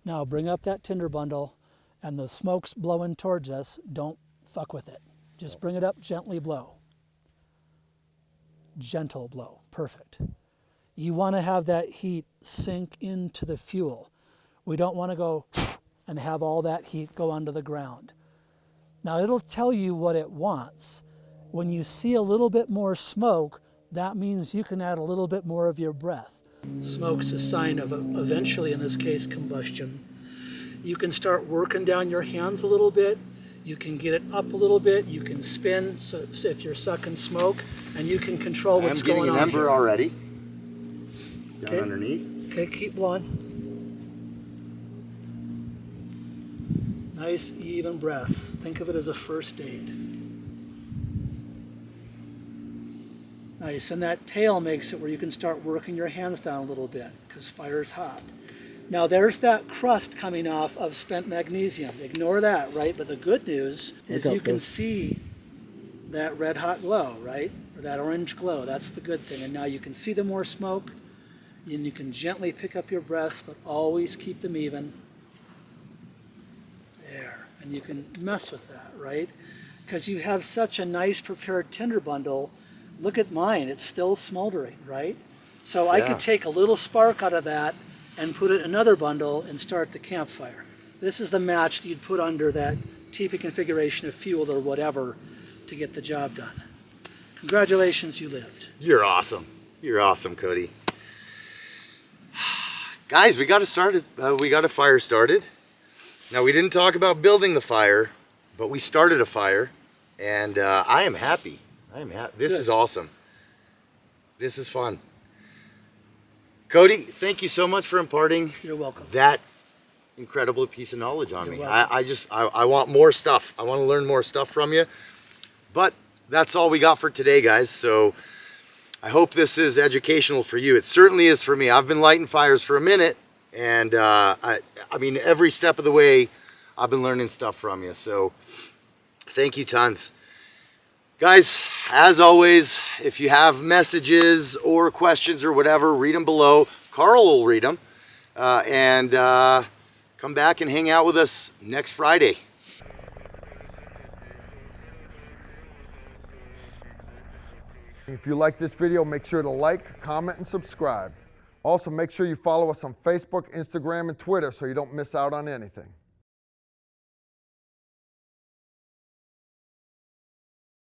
Now bring up that tinder bundle, and the smoke's blowing towards us. Don't fuck with it. Just bring it up, gently blow. Gentle blow. Perfect. You want to have that heat sink into the fuel. We don't want to go and have all that heat go onto the ground. Now it'll tell you what it wants. When you see a little bit more smoke, that means you can add a little bit more of your breath. Smoke's a sign of, eventually in this case, combustion. You can start working down your hands a little bit. You can get it up a little bit. You can spin so if you're sucking smoke, and you can control what's going on. I'm getting an ember here. already. Down Okay. underneath. Okay, keep blowing. Nice, even breaths. Think of it as a first date. Nice, and that tail makes it where you can start working your hands down a little bit because fire's hot. Now there's that crust coming off of spent magnesium. Ignore that, right? But the good news is you can see that red hot glow, right? Or that orange glow. That's the good thing. And now you can see the more smoke, and you can gently pick up your breaths, but always keep them even. There, and you can mess with that, right? Because you have such a nice prepared tinder bundle. Look at mine, it's still smoldering, right? So I could take a little spark out of that and put it in another bundle and start the campfire. This is the match that you'd put under that teepee configuration of fuel or whatever to get the job done. Congratulations, you lived. You're awesome. You're awesome, Cody. Guys, we got a fire started. Now, we didn't talk about building the fire, but we started a fire, and I am happy. This is awesome. This is fun. Cody, thank you so much for imparting You're welcome. that incredible piece of knowledge on me. Welcome. I want more stuff. I want to learn more stuff from you. But that's all we got for today, guys. So I hope this is educational for you. It certainly is for me. I've been lighting fires for a minute, and I mean, every step of the way, I've been learning stuff from you. So thank you tons. Guys, as always, if you have messages or questions or whatever, read them below. Carl will read them. And come back and hang out with us next Friday. If you like this video, make sure to like, comment, and subscribe. Also, make sure you follow us on Facebook, Instagram, and Twitter so you don't miss out on anything.